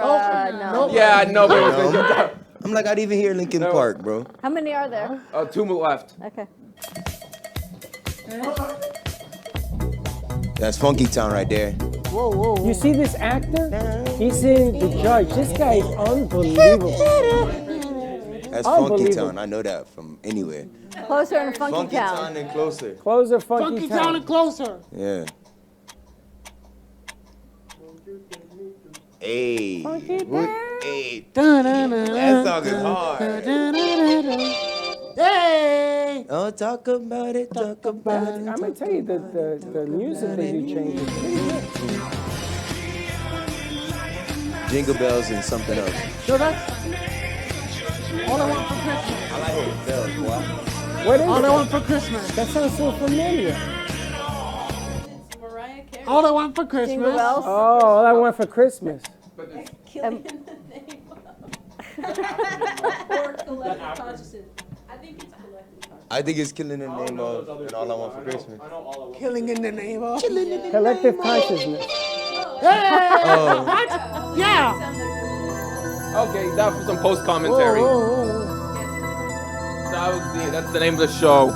no. no. Yeah, I know, but it was gonna I'm like, I didn't even hear Lincoln No. Park, bro. How many are there? get 2 left. Okay. That's Funky Town right there. Whoa, whoa, whoa. You see this actor? He's in The Judge. This guy is unbelievable. That's Funky Unbelievable. Town. I know that from anywhere. Closer and Funky, Funky Town. Town and Closer. Closer, Funky Town and Closer. Yeah. Hey. Funky Hey. Da-da-da-da. That song is hard. Da-da-da-da. Hey! Oh, talk about it, talk about it. I'm gonna tell you the music that you changed is pretty good. Jingle bells and something else. So that's all I want for Christmas. I like it. Bells, boy. What is All I it? want for Christmas. That sounds so familiar. Mariah Carey. All I want for Christmas. Jingle bells. Oh, all I want for Christmas. Killing in the name of. Or collective consciousness. I think it's collective consciousness. I think it's killing the name of and all I want for Christmas. Killing in the name of. Collective consciousness. Hey! Oh. What? Yeah. Okay, now for some post commentary. That's the name of the show.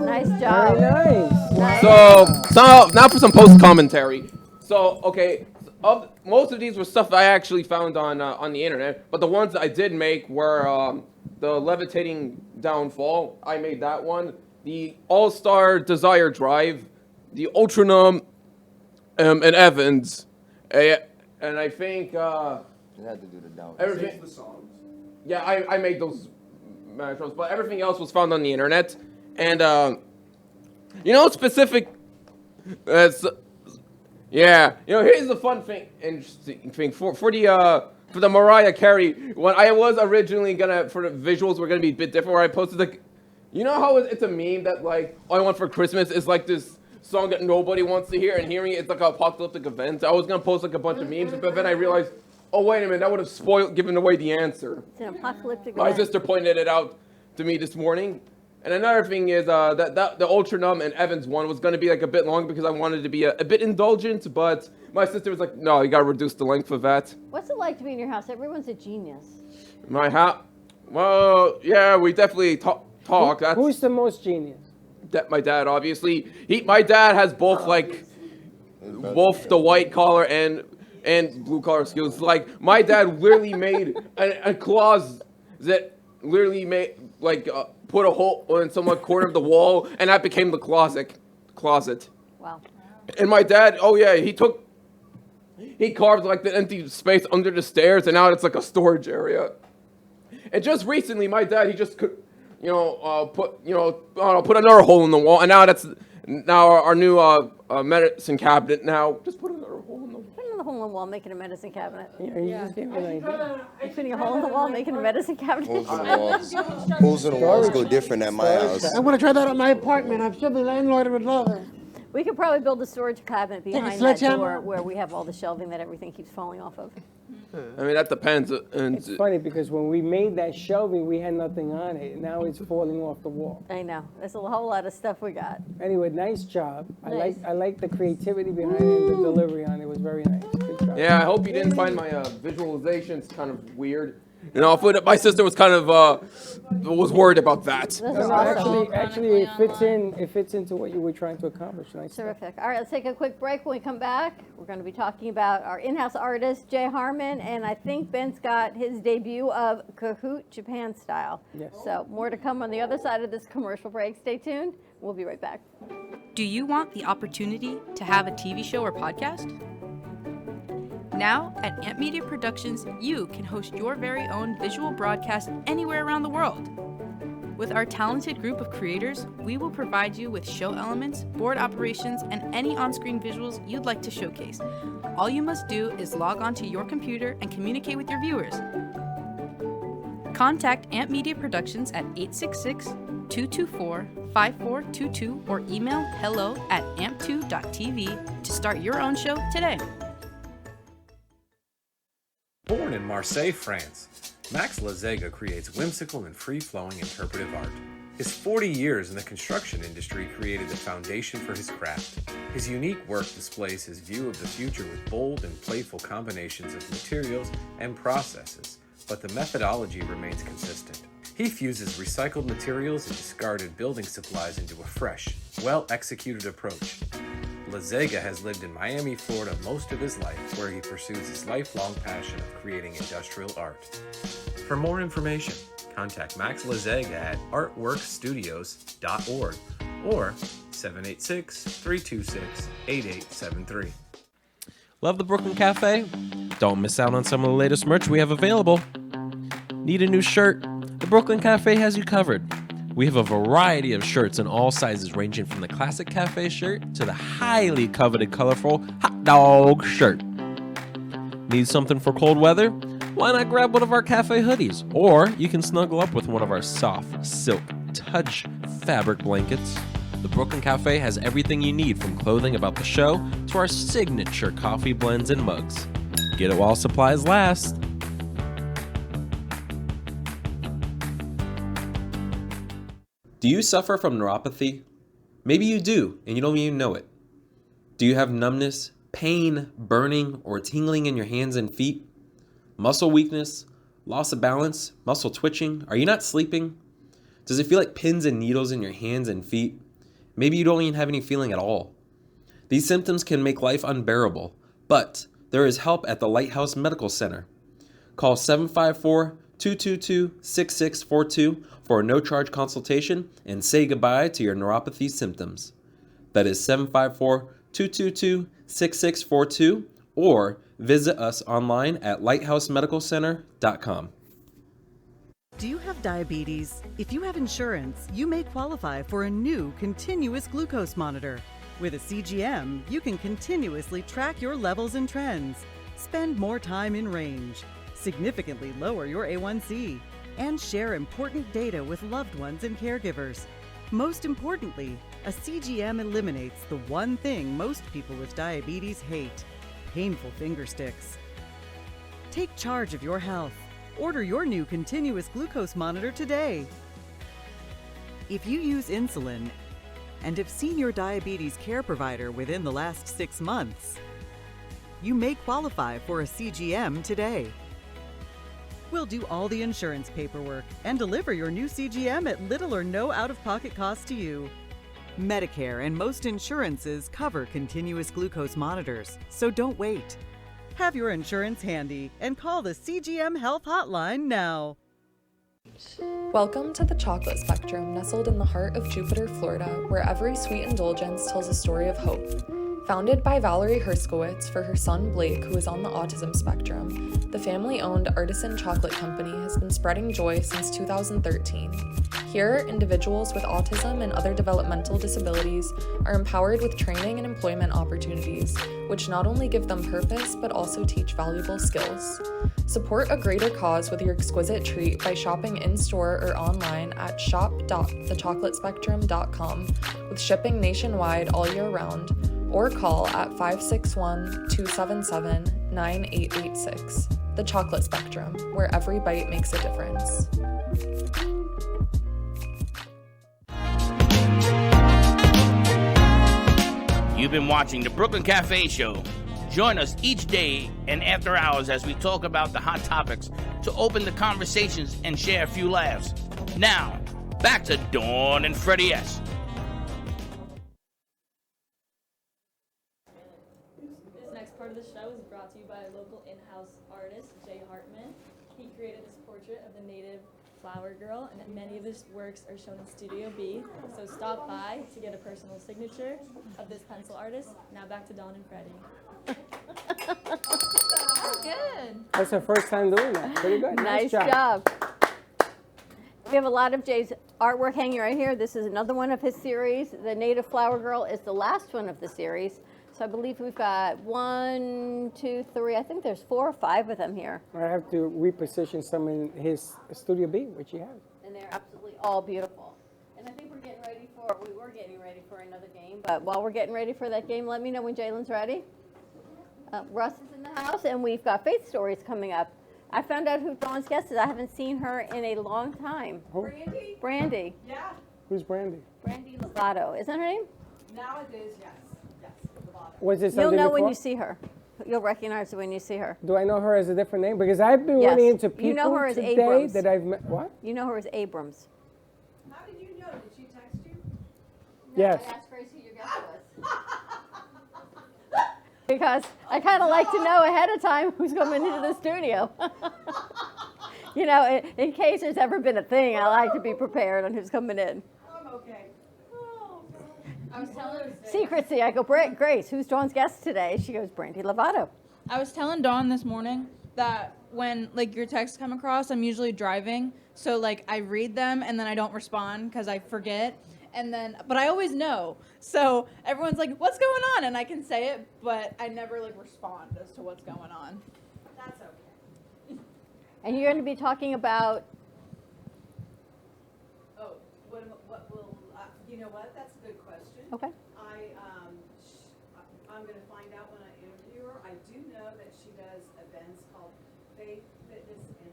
Nice Very job. nice. So now for some post commentary. So okay, most of these were stuff I actually found on the internet, but the ones that I did make were the levitating downfall. I made that one. The All-Star Desire Drive, the Ultranum, and Evans, and I think You had to do the down. everything. Yeah, I made those matchups, but everything else was found on the internet, and specific. Yeah, here's the fun thing, interesting thing for the Mariah Carey. When I was originally for the visuals were gonna be a bit different, where I posted how it's a meme that like all I want for Christmas is like this song that nobody wants to hear, and hearing it's like an apocalyptic event. I was gonna post like a bunch of memes, but then I realized, oh wait a minute, that would have given away the answer. It's an apocalyptic My event. sister pointed it out to me this morning. And another thing is that the Ultranum and Evans one was going to be like a bit long because I wanted to be a bit indulgent, but my sister was like, no, you got to reduce the length of that. What's it like to be in your house? Everyone's a genius. My house, well, yeah, we definitely talk. Who's the most genius? my dad, obviously. My dad has both, like, both the white collar and blue collar skills. Like, my dad literally made a closet that literally made, like, put a hole in some corner of the wall, and that became the closet. Wow. And my dad, he carved, like, the empty space under the stairs, and now it's like a storage area. And just recently, my dad, he just could, put another hole in the wall, and now our new medicine cabinet. Now, just put another hole in the wall. Put another hole in the wall, making a medicine cabinet. Just gave me an idea. You're putting a hole in the wall, making a medicine cabinet. Holes in the walls. Holes in the walls go different at my house. I'm going to try that at my apartment. I'm sure the landlord would love it. We could probably build a storage cabinet behind that sledgehammer? door where we have all the shelving that everything keeps falling off of. I mean, that depends. It's funny because when we made that shelving, we had nothing on it. Now it's falling off the wall. I know. There's a whole lot of stuff we got. Anyway, nice job. Nice. I like the creativity behind it and the delivery on it. Was very nice. Good job. Yeah, I hope you didn't find my visualizations kind of weird. My sister was kind of was worried about that. Actually, it fits into what you were trying to accomplish. Nice. Terrific. All right, let's take a quick break. When we come back, we're going to be talking about our in-house artist, Jay Harmon, and I think Ben's got his debut of Kahoot Japan style. Yes. So more to come on the other side of this commercial break. Stay tuned. We'll be right back. Do you want the opportunity to have a TV show or podcast? Now, at Amp Media Productions, you can host your very own visual broadcast anywhere around the world. With our talented group of creators, we will provide you with show elements, board operations, and any on-screen visuals you'd like to showcase. All you must do is log onto your computer and communicate with your viewers. Contact Amp Media Productions at 866-224-5422 or email hello@amp2.tv to start your own show today. Born in Marseille, France, Max Lazega creates whimsical and free-flowing interpretive art. His 40 years in the construction industry created the foundation for his craft. His unique work displays his view of the future with bold and playful combinations of materials and processes, but the methodology remains consistent. He fuses recycled materials and discarded building supplies into a fresh, well-executed approach. Lazega has lived in Miami, Florida most of his life, where he pursues his lifelong passion of creating industrial art. For more information, contact Max Lazega at artworkstudios.org or 786-326-8873. Love the Brooklyn Cafe? Don't miss out on some of the latest merch we have available. Need a new shirt? The Brooklyn Cafe has you covered. We have a variety of shirts in all sizes, ranging from the classic cafe shirt to the highly coveted colorful hot dog shirt. Need something for cold weather? Why not grab one of our cafe hoodies? Or you can snuggle up with one of our soft silk touch fabric blankets. The Brooklyn Cafe has everything you need, from clothing about the show to our signature coffee blends and mugs. Get it while supplies last. Do you suffer from neuropathy? Maybe you do, and you don't even know it. Do you have numbness, pain, burning, or tingling in your hands and feet? Muscle weakness, loss of balance, muscle twitching? Are you not sleeping? Does it feel like pins and needles in your hands and feet? Maybe you don't even have any feeling at all. These symptoms can make life unbearable, but there is help at the Lighthouse Medical Center. Call 754-222-6642 for a no-charge consultation and say goodbye to your neuropathy symptoms. That is 754-222-6642, or visit us online at lighthousemedicalcenter.com. Do you have diabetes? If you have insurance, you may qualify for a new continuous glucose monitor. With a CGM, you can continuously track your levels and trends, spend more time in range, significantly lower your A1C, and share important data with loved ones and caregivers. Most importantly, a CGM eliminates the one thing most people with diabetes hate: painful finger sticks. Take charge of your health. Order your new continuous glucose monitor today. If you use insulin and have seen your diabetes care provider within the last 6 months, you may qualify for a CGM today. We'll do all the insurance paperwork and deliver your new CGM at little or no out-of-pocket cost to you. Medicare and most insurances cover continuous glucose monitors, so don't wait. Have your insurance handy and call the CGM Health Hotline now. Welcome to the Chocolate Spectrum, nestled in the heart of Jupiter, Florida, where every sweet indulgence tells a story of hope. Founded by Valerie Herskowitz for her son Blake, who is on the autism spectrum, the family-owned Artisan Chocolate Company has been spreading joy since 2013. Here, individuals with autism and other developmental disabilities are empowered with training and employment opportunities, which not only give them purpose, but also teach valuable skills. Support a greater cause with your exquisite treat by shopping in-store or online at shop.thechocolatespectrum.com, with shipping nationwide all year round, or call at 561-277-9886. The Chocolate Spectrum, where every bite makes a difference. You've been watching the Brooklyn Cafe Show. Join us each day and after hours as we talk about the hot topics to open the conversations and share a few laughs. Now, back to Dawn and Freddie S. This next part of the show is brought to you by a local in-house artist, Jay Hartman. He created this portrait of the native flower girl, and many of his works are shown in Studio B. So stop by to get a personal signature of this pencil artist. Now back to Dawn and Freddie. Good. That's her first time doing that. Pretty good. Nice job. We have a lot of Jay's artwork hanging right here. This is another one of his series. The Native Flower Girl is the last one of the series. So I believe we've got 1, 2, 3. I think there's 4 or 5 of them here. I have to reposition some in his Studio B, which he has. And they're absolutely all beautiful. And I think we were getting ready for another game. But while we're getting ready for that game, let me know when Jalen's ready. Russ is in the house, and we've got Faith Stories coming up. I found out who Dawn's guest is. I haven't seen her in a long time. Who? Brandy. Yeah. Who's Brandy? Brandy Lovato. Isn't her name? Nowadays, yes. Yes, Lovato. Was it You'll something know before? when you see her. You'll recognize her when you see her. Do I know her as a different name? Because I've been running into people You know her as today Abrams. that I've met. What? You know her as Abrams. How did you know? Did she text you? Yes. I asked Grace who your guest was. Because I kind of like to know ahead of time who's coming into the studio. You know, in case there's ever been a thing, I like to be prepared on who's coming in. I'm okay. I was telling her. Secrecy. I go, Grace, who's Dawn's guest today? She goes, Brandy Lovato. I was telling Dawn this morning that when like your texts come across, I'm usually driving, so like I read them and then I don't respond because I forget, and then but I always know. So everyone's like, "What's going on?" and I can say it, but I never like respond as to what's going on. That's okay. And you're going to be talking about. Oh, what will, you know what? That's a good question. Okay. I'm going to find out when I interview her. I do know that she does events called Faith, Fitness, and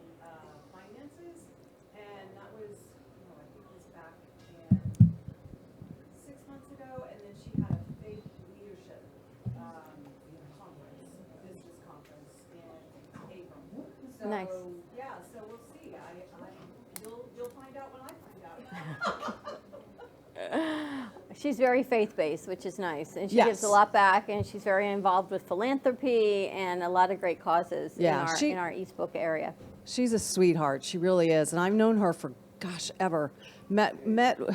Finances. And that was, I think it was back in 6 months ago. And then she had a faith leadership conference, business conference in April. So, Nice. yeah, so we'll see. You'll find out when I find out. She's very faith-based, which is nice. And she Yes. gives a lot back, and she's very involved with philanthropy and a lot of great causes Yeah, in our East Boca area. She's a sweetheart. She really is. And I've known her for, gosh, ever. Met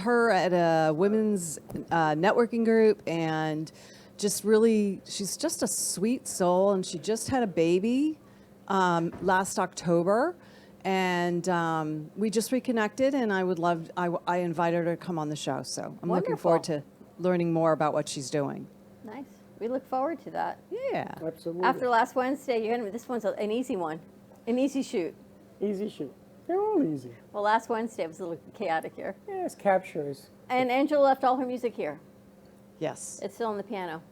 her at a women's networking group, and just really, she's just a sweet soul. And she just had a baby last October. And we just reconnected, and I invited her to come on the show. So I'm looking forward to learning more about what she's doing. Nice. We look forward to that. Yeah. Absolutely. After last Wednesday, this one's an easy one. An easy shoot. Easy shoot. They're all easy. Well, last Wednesday was a little chaotic here. Yes, captures. And Angela left all her music here. Yes. It's still on the piano.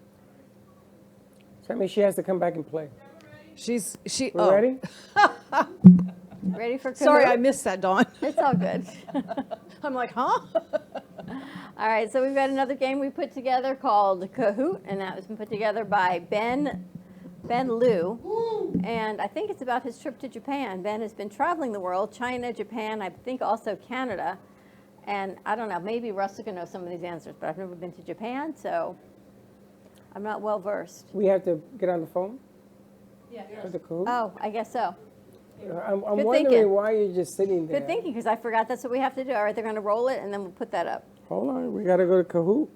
So that means she has to come back and play. We're ready? Ready for Kahoot? Sorry, I missed that, Dawn. It's all good. I'm like, huh? All right, so we've got another game we put together called Kahoot, and that was put together by Ben Liu. And I think it's about his trip to Japan. Ben has been traveling the world, China, Japan, I think also Canada. And I don't know, maybe Russell can know some of these answers, but I've never been to Japan, so I'm not well versed. We have to get on the phone? Yeah. For the Kahoot? Oh, I guess so. I'm Good wondering thinking. why you're just sitting there. Good thinking, because I forgot that's what we have to do. All right, they're going to roll it, and then we'll put that up. Hold on, we got to go to Kahoot.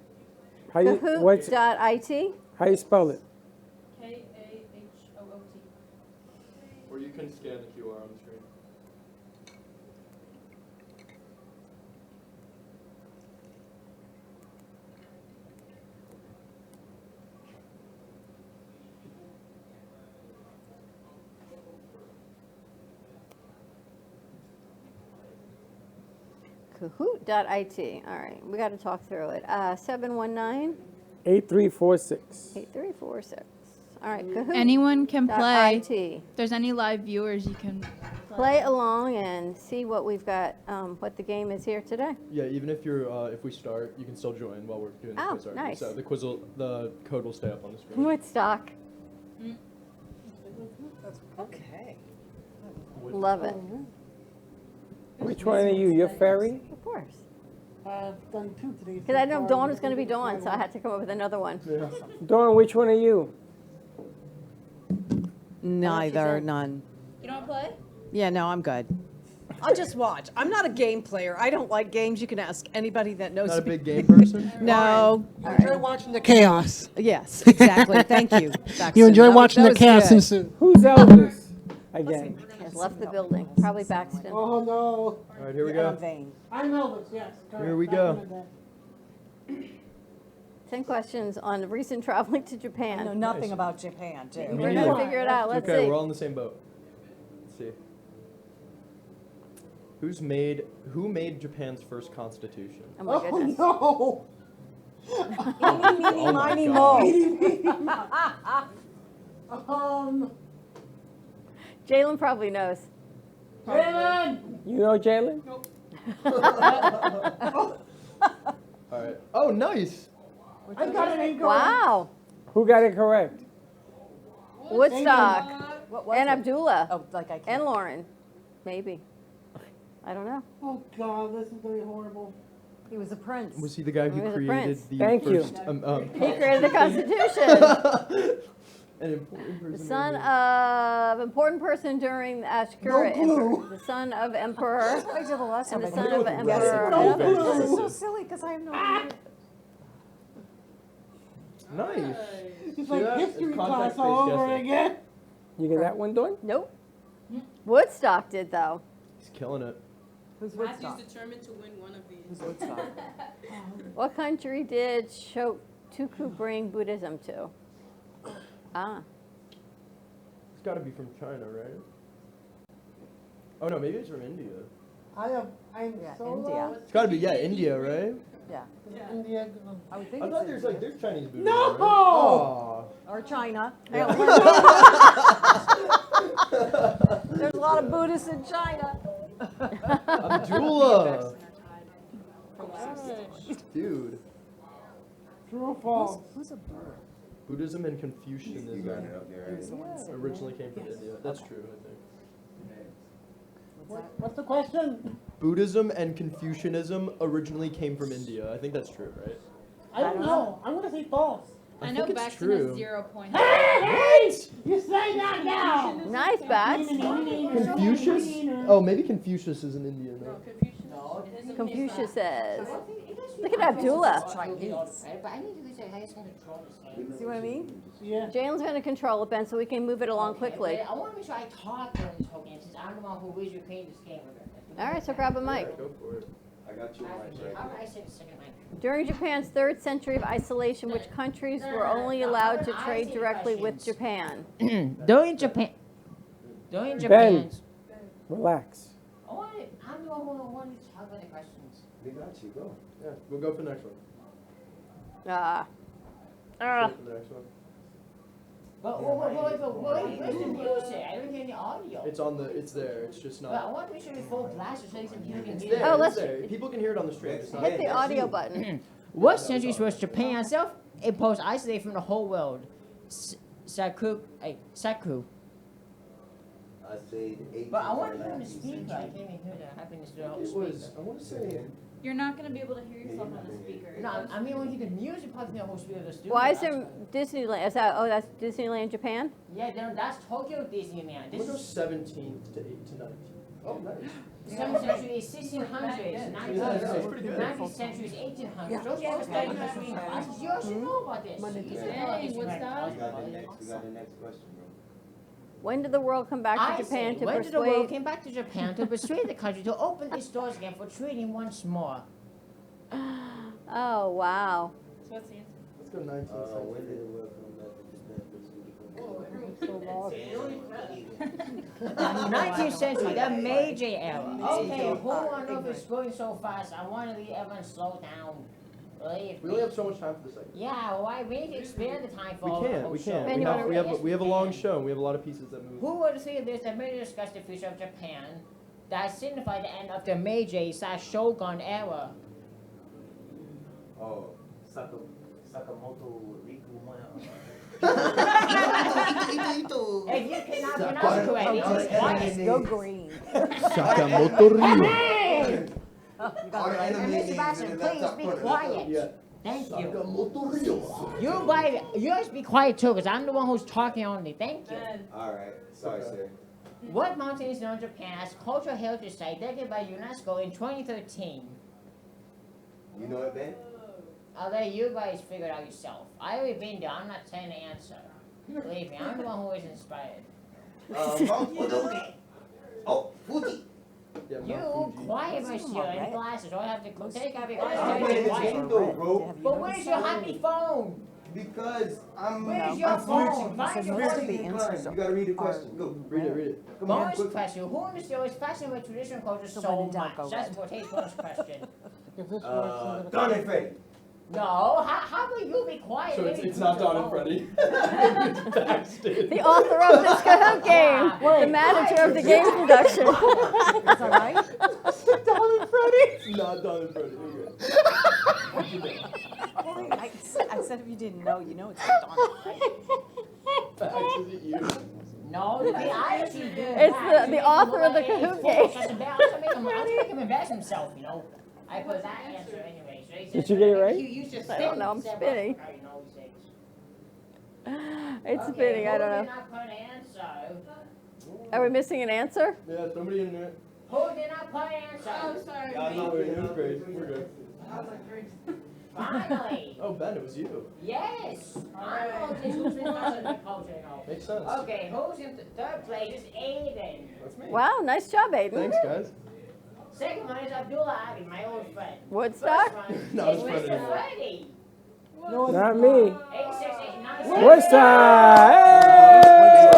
How you, Kahoot.it. how you spell it? K-A-H-O-O-T. Or you can scan the QR on the screen. Kahoot.it. All right, we got to talk through it. 719 8346. 8346. All right, Kahoot. Anyone can play. IT. If there's any live viewers, you can Play along and see what we've got, what the game is here today. Yeah, even if you're if we start, you can still join while we're doing the Oh, quiz. already. nice. So the code will stay up on the screen. Woodstock. Okay. Love it. Which one are you? You're Ferry? Of course. I've done 2 today. Because I know Dawn was going to be Dawn, so I had to come up with another one. Dawn, which one are you? Neither, none. You don't play? Yeah, no, I'm good. I'll just watch. I'm not a game player. I don't like games. You can ask anybody that knows Not a me. big game person? No. You enjoy watching the chaos. Yes, exactly. Thank you. You enjoy watching the was chaos good. ensue. Who's Elvis? Again. Has left the building. Probably Baxton. Oh, no. All right, here we go. I'm Elvis, yes. Correct. Here we Back go. in the day. 10 questions on recent traveling to I Japan. know nothing about Japan, too. We're going to figure it out. Let's okay, see. we're all in the same boat. Let's see. Who made Japan's first constitution? Oh my goodness. No. Eeny, meeny, Oh my miny, God. mo. Jalen probably knows. Jalen! You know Jalen? Nope. All right. Oh, nice. I got it incorrect. Wow. Who got it correct? Woodstock. What was And it? Abdullah. Oh, like I can't. And Lauren. Maybe. I don't know. Oh, God, this is very horrible. He was a prince. Was he the guy who He was a created prince. the Thank you. first? He created the Constitution. An important person. The son of important person during the Ashura Emperor. The son of Emperor. I did the last And time. the I son couldn't of guess it. Emperor. No This is clue. so silly because I have no idea. Nice. It's See like that? history It's class context-based all over guessing. again. You get that one, Dawn? Nope. Woodstock did, though. He's killing it. Who's Woodstock? Matthew's determined to win one of these. Who's Woodstock? What country did Shotoku bring Buddhism to? Ah. It's got to be from China, right? Oh no, maybe it's from India. I'm Yeah, so India. lost. It's got to be India, right? Yeah. India. I would think I it's thought there's Chinese Buddhism. No! Right? Oh. Or China. Yeah. There's a lot of Buddhists in China. Abdullah. Dude. True or false? Who's a Buddha? Buddhism and Confucianism Yeah. originally came from India. That's true, I think. What's the question? Buddhism and Confucianism originally came from India. I think that's true, right? I don't know. I'm going to say false. I know think it's Baxton true. has 0 points. Hey! You say that now! Nice, Bax. Confucius? Oh, maybe Confucius is an Indian. Right? Confucius says. Look at Abdullah. See what I mean? Yeah. Jalen's going to control it, Ben, so we can move it along quickly. I want to make sure I talk during this whole game since I'm the one who is playing this game. All right, so grab a mic. Go for it. I got you. How do I say the second mic? During Japan's third century of isolation, which countries were only allowed to trade directly with Japan? During Japan. Ben, Japan's. relax. I'm the one who wanted to talk about the questions. We got you. Go. Yeah, we'll go for the next one. Ah. Go for the next one. But where's the music? I don't hear any audio. It's on the. It's there. It's just But I not. want to make sure we full blast so some people can It's hear. there. Oh, It's let's- there. People can hear it on the stream. It's not. Hit the audio button. What centuries was Japan itself imposed isolated from the whole world? Saku. I say 18. But I want to hear the speaker. I can't even hear the happiness. It was. I want to say. You're not gonna be able to hear yourself on the speaker. No, I mean when you hear the music, probably the whole speaker of the studio. Why is there Disneyland? Is that, oh, that's Disneyland Japan? Yeah, that's Tokyo Disneyland. This Windows is 17th to 19th. Oh, nice. 7th century is 1600s, 19th century is 1800s. Don't you ever study history in classes? You should know about this. Hey, what's that? We got the next question, bro. When did the world come back to Japan to when did the world persuade? came back to Japan to persuade the country to open its doors again for trading once more? Oh, wow. So what's the answer? Let's go 19th century. When did the world come back to Japan? 19th century, the Meiji era. Okay, who on earth is going so fast? I want to leave everyone slow down. Believe We only have so much time for the segment. Yeah, why? We need to expand the time for We can't. We have a long show. And we have a lot of pieces that move. Who were the three leaders that made to discuss the future of Japan that signified the end of the Meiji/Shogun era? Oh, Sakamoto Riku If you cannot pronounce it correctly, just quiet. Go green. Sakamoto Ryu. And Mr. Sebastian, please be quiet. Yeah. Thank you. You guys be quiet too, because I'm the one who's talking only. Thank you. All right. Sorry, sir. What mountain is known in Japan as cultural heritage site designated by UNESCO in 2013? You know it, Ben? I'll let you guys figure it out yourself. I already been there. I'm not saying the answer. Believe me, I'm the one who is inspired. Mount Fuji. Oh, Fuji. Yeah, You quiet, monsieur, and glasses. Or I have to take out your I'm glasses. playing this game though, bro. But where's your happy phone? Because Where's your phone? Find your phone. You gotta read the question. Go. Read it. Come on, Bonus quick. question. Who in the show is fascinated with traditional culture so much? That's what his bonus question. Don and Freddy. No, how about you be quiet? So Maybe it's put not your Don and phone. Freddy. The author of this Kahoot game, the manager of the game production. Is that right? Don and Freddy. Not Don and Freddy. You're good. I said if you didn't know, you know it's not Don. Facts, is it you? No, I actually do. It's the author of the Kahoot game. Let's make him embarrass himself, you know. I put that answer anyway. So he says, Did you get it right? You just I don't know, I'm spin spinning. I know he says. It's Okay, spinning, I who don't did know. not put an answer? Are we missing an answer? Yeah, somebody in there. Who did not put an answer? Oh, sorry. It was great. We're good. Finally. Oh, Ben, it was you. Yes. I know this was because of the culture, you know. Makes sense. Okay, who's in third place is Aiden. That's me. Wow, nice job, Aiden. Thanks, guys. Second one is Abdullah Ali, my old friend. Woodstock? First one Not is his friend Mr. anymore. Freddie. Not me. 8689. Woodstock! Hey!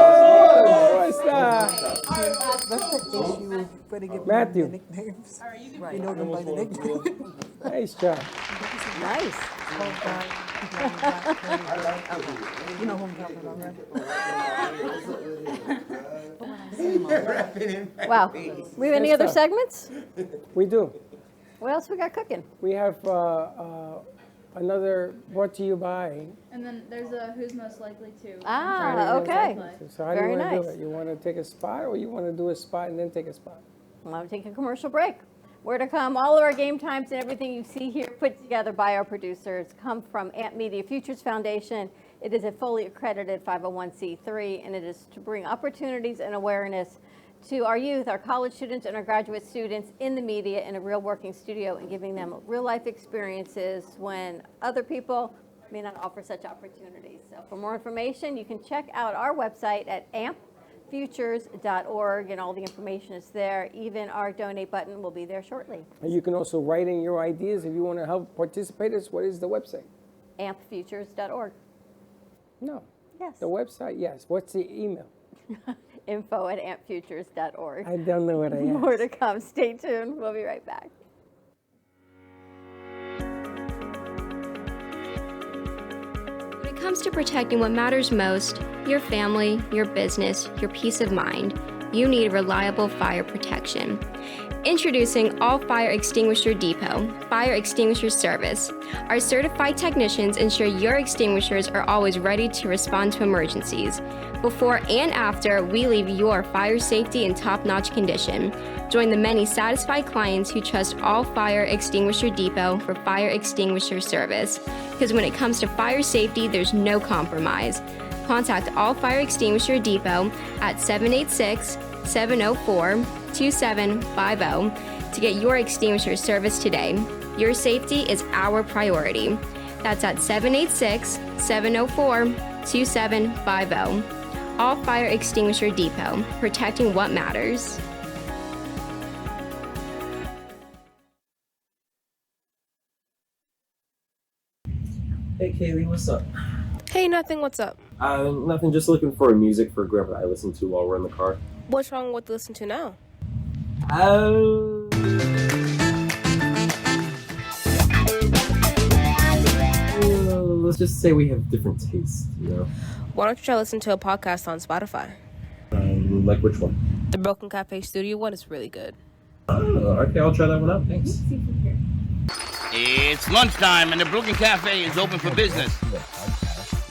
Woodstock! Matthew. Nicknames. You know them by the nickname. Nice job. Nice. You know who I'm talking about, right? Wow. We have any other segments? We do. What else we got cooking? We have another brought to you by. And then there's a who's most likely to. Ah, okay. So how do Very you want to nice. do it? You want to take a spot, or you want to do a spot and then take a spot? Well, I'm taking a commercial break. Where to come, all of our game times and everything you see here put together by our producers come from Amp Media Futures Foundation. It is a fully accredited 501c3, and it is to bring opportunities and awareness to our youth, our college students, and our graduate students in the media in a real working studio and giving them real life experiences when other people may not offer such opportunities. So for more information, you can check out our website at ampfutures.org, and all the information is there. Even our donate button will be there shortly. And you can also write in your ideas if you want to help participators. What is the website? ampfutures.org. No. Yes. The website, yes. What's the email? info@ampfutures.org. I don't know what I asked. More to come. Stay tuned. We'll be right back. When it comes to protecting what matters most, your family, your business, your peace of mind, you need reliable fire protection. Introducing All Fire Extinguisher Depot, Fire Extinguisher Service. Our certified technicians ensure your extinguishers are always ready to respond to emergencies. Before and after, we leave your fire safety in top-notch condition. Join the many satisfied clients who trust All Fire Extinguisher Depot for fire extinguisher service. Because when it comes to fire safety, there's no compromise. Contact All Fire Extinguisher Depot at 786-704-2750 to get your extinguisher service today. Your safety is our priority. That's at 786-704-2750. All Fire Extinguisher Depot, protecting what matters. Hey Kaylee, what's up? Hey, nothing, what's up? Nothing, just looking for music for Grandpa I listen to while we're in the car. What's wrong with listen to now? Let's just say we have different tastes, you know? Why don't you try listen to a podcast on Spotify? Like which one? The Broken Cafe Studio one is really good. Okay, I'll try that one out, thanks. It's lunchtime and the Brooklyn Cafe is open for business.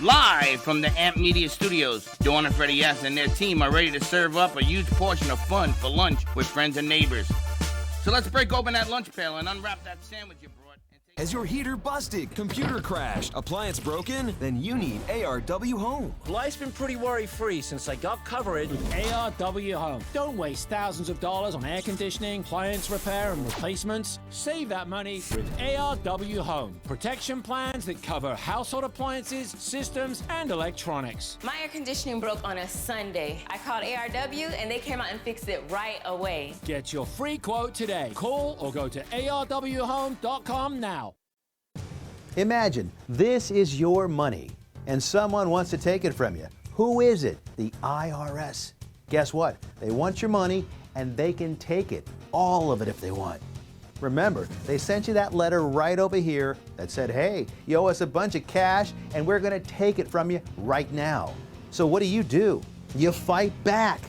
Live from the Amp Media Studios, Dawn and Freddie S. and their team are ready to serve up a huge portion of fun for lunch with friends and neighbors. So let's break open that lunch pail and unwrap that sandwich you brought. Has your heater busted, computer crashed, appliance broken? Then you need ARW Home. Life's been pretty worry-free since I got covered with ARW Home. Don't waste thousands of dollars on air conditioning, appliance repair, and replacements. Save that money with ARW Home. Protection plans that cover household appliances, systems, and electronics. My air conditioning broke on a Sunday. I called ARW, and they came out and fixed it right away. Get your free quote today. Call or go to arwhome.com now. Imagine this is your money and someone wants to take it from you. Who is it? The IRS. Guess what? They want your money and they can take it, all of it if they want. Remember, they sent you that letter right over here that said, hey, you owe us a bunch of cash and we're going to take it from you right now. So what do? You fight back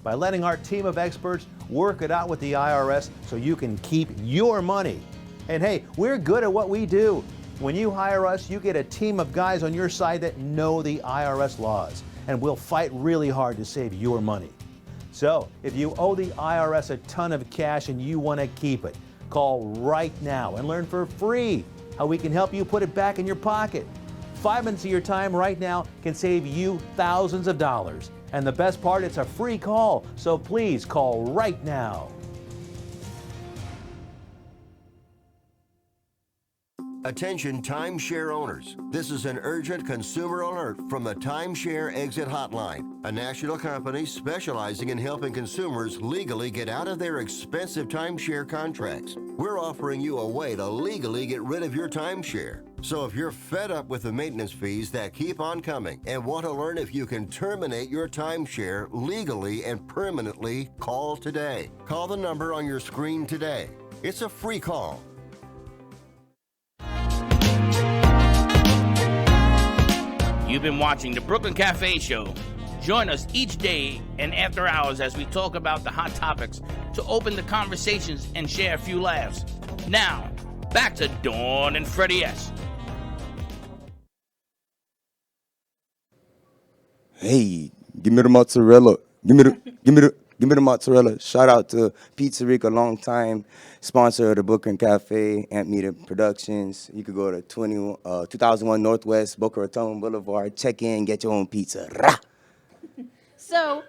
by letting our team of experts work it out with the IRS so you can keep your money. And hey, we're good at what we do. When you hire us, you get a team of guys on your side that know the IRS laws, and we'll fight really hard to save your money. So, if you owe the IRS a ton of cash and you want to keep it, call right now and learn for free how we can help you put it back in your pocket. 5 minutes of your time right now can save you thousands of dollars. And the best part, it's a free call, so please call right now. Attention timeshare owners. This is an urgent consumer alert from the Timeshare Exit Hotline, a national company specializing in helping consumers legally get out of their expensive timeshare contracts. We're offering you a way to legally get rid of your timeshare. So if you're fed up with the maintenance fees that keep on coming and want to learn if you can terminate your timeshare legally and permanently, call today. Call the number on your screen today. It's a free call. You've been watching the Brooklyn Cafe Show. Join us each day and after hours as we talk about the hot topics to open the conversations and share a few laughs. Now, back to Dawn and Freddie S. Hey, give me the mozzarella. Give me the mozzarella. Shout out to Pizza Rica, longtime sponsor of the Brooklyn Cafe, Amp Media Productions. You could go to 2001 Northwest Boca Raton Boulevard. Check in, get your own pizza. Rah! So,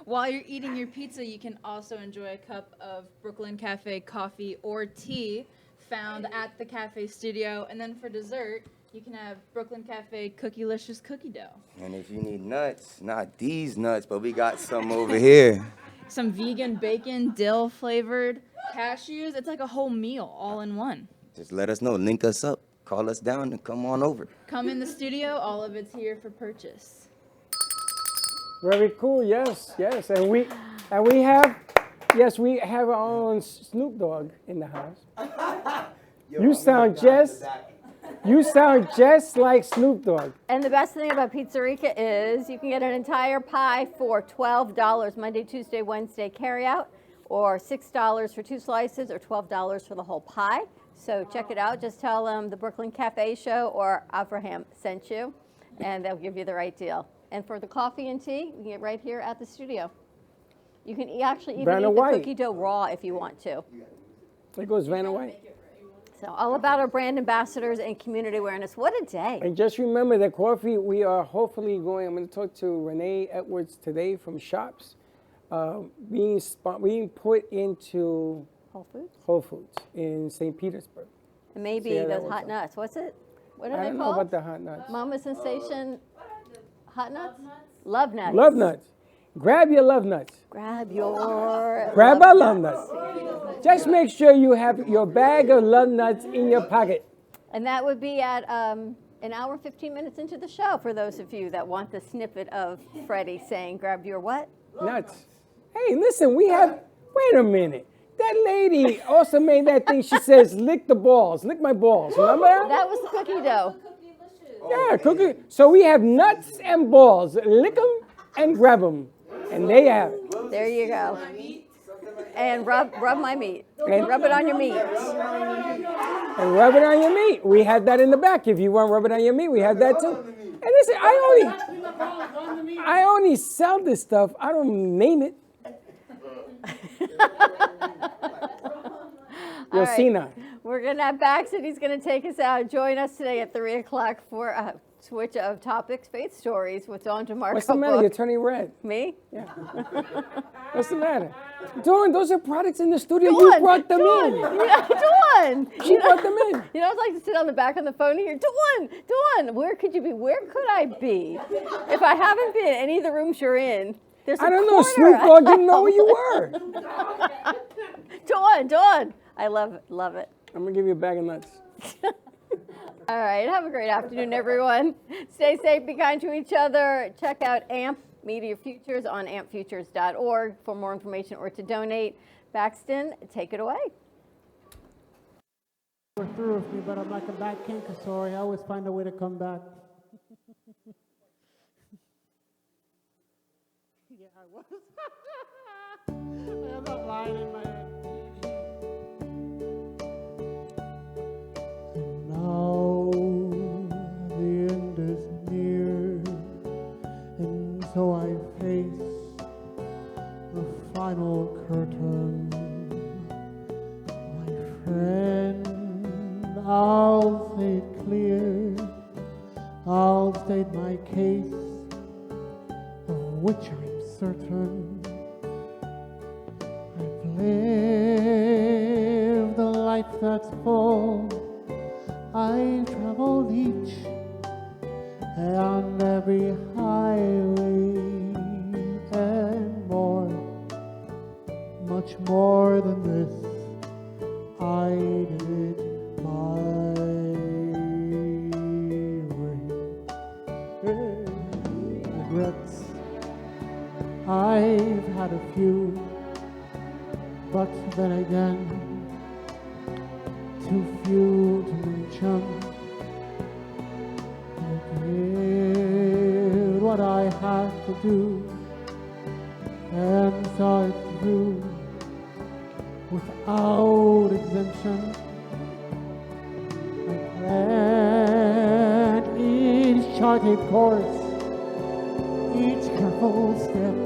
while you're eating your pizza, you can also enjoy a cup of Brooklyn Cafe coffee or tea found at the Cafe Studio. And then for dessert, you can have Brooklyn Cafe Cookielicious cookie dough. And if you need nuts, not these nuts, but we got some over here. Some vegan bacon, dill flavored cashews. It's like a whole meal all in one. Just let us know. Link us up. Call us down and come on over. Come in the studio. All of it's here for purchase. Very cool. Yes, yes. And we have our own Snoop Dogg in the house. You sound just like Snoop Dogg. And the best thing about Pizza Rica is you can get an entire pie for $12 Monday, Tuesday, Wednesday carry out, or $6 for 2 slices, or $12 for the whole pie. So check it out. Just tell them the Brooklyn Cafe Show or Avraham sent you, and they'll give you the right deal. And for the coffee and tea, you can get right here at the studio. You can actually even eat the cookie dough raw if you want to. There goes Vanna White. So all about our brand ambassadors and community awareness. What a day. And just remember that coffee, we are hopefully going, I'm going to talk to Renee Edwards today from Shops, being put into Whole Foods in St. Petersburg. And maybe those hot nuts. What's it? What are they called? I don't know about the hot nuts. Mama Sensation hot nuts? Love nuts. Love nuts. Grab your love nuts. Grab your Grab our love nuts. Just make sure you have your bag of love nuts in your pocket. And that would be at an hour, 15 minutes into the show for those of you that want the snippet of Freddie saying, grab your what? Nuts. Hey, listen, we have, wait a minute. That lady also made that thing, she says, lick the balls, lick my balls. Remember that? That was the cookie dough. Yeah, cookie. So we have nuts and balls. Lick them and grab them. And they have it. There you go. And rub my meat. And rub it on your meat. And rub it on your meat. We had that in the back. If you want to rub it on your meat, we have that too. And listen, I only sell this stuff. I don't name it. You'll see now. We're going to have Baxter. He's going to take us out. Join us today at 3 o'clock for a switch of topics, faith stories with Dawn DeMarco. What's the matter? You're turning red. Me? Yeah. What's the matter? Dawn, those are products in the studio. You brought them in. Dawn! She brought them in. You know, I'd like to sit on the back of the phone here. Dawn, where could you be? Where could I be? If I haven't been in any of the rooms you're in, there's a I don't know. corner. Snoop Dogg didn't know where you were. Dawn. I love it. I'm going to give you a bag of nuts. All right. Have a great afternoon, everyone. Stay safe. Be kind to each other. Check out AMP Media Futures on ampfutures.org for more information or to donate. Baxton, take it away. We're through with me, but I'm like a bad Kinkasauri. I always find a way to come back. Yeah, I was. I have that line in my head. And now the end is near, and so I face the final curtain. My friend, I'll say it clear, I'll state my case, of which I'm certain. I've lived a life that's full, I've traveled each and every highway and more, much more than this, I did it my way. Regrets, I've had a few, but then again, too few to mention. I did what I had to do and saw it through without exemption. I planned each charted course, each careful step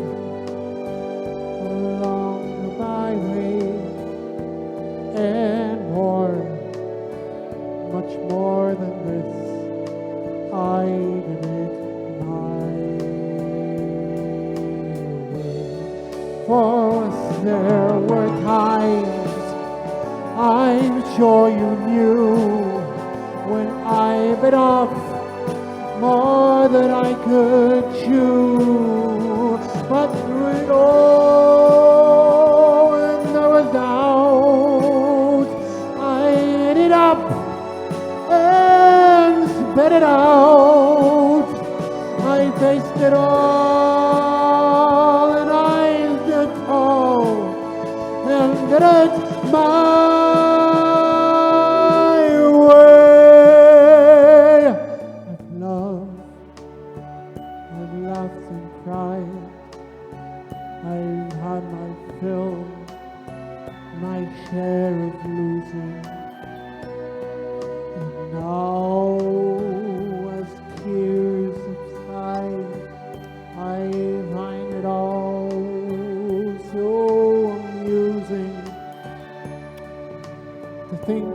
along the byway, and more, much more than this, I did it my way. For there were times, I'm sure you knew, when I bit off more than I could chew. But through it all, when there was doubt, I ate it up and spit it out. I faced it all, and I stood tall and did it my way. I've loved, I've laughed and cried, I've had my fill share of losing. And now, as tears subside, I find it all so amusing to think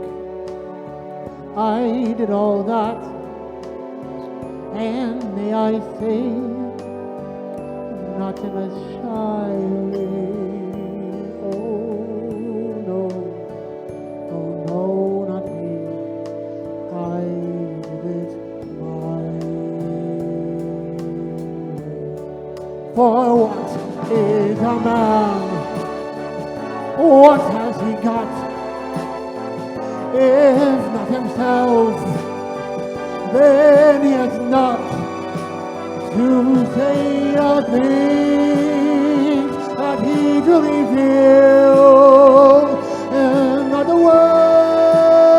I did all that, and may I say, not in a shy way. Oh no, not me. I did it my way. For what is a man? What has he got? If not himself, then he has not to say the things that he truly feels. In other words,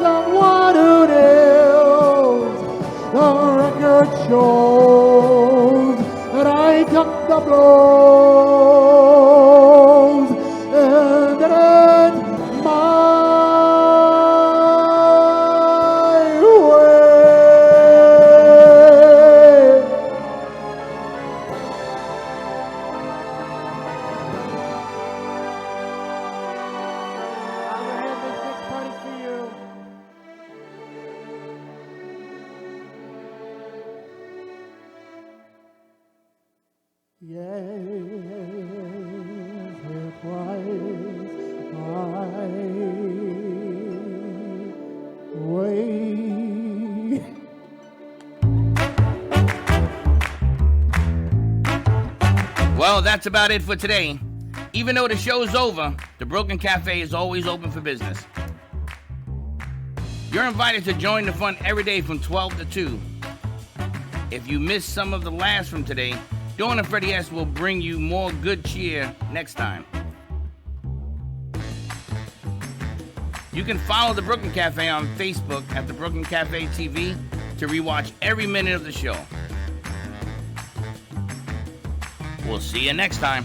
of what it is, the record shows that I took the blows and did it my Well, that's about it for today. Even though the show's over, the Broken Cafe is always open for business. You're invited to join the fun every day from 12 to 2. If you missed some of the laughs from today, Dawn and Freddie S. will bring you more good cheer next time. You can follow the Brooklyn Cafe on Facebook at the Brooklyn Cafe TV to rewatch every minute of the show. We'll see you next time.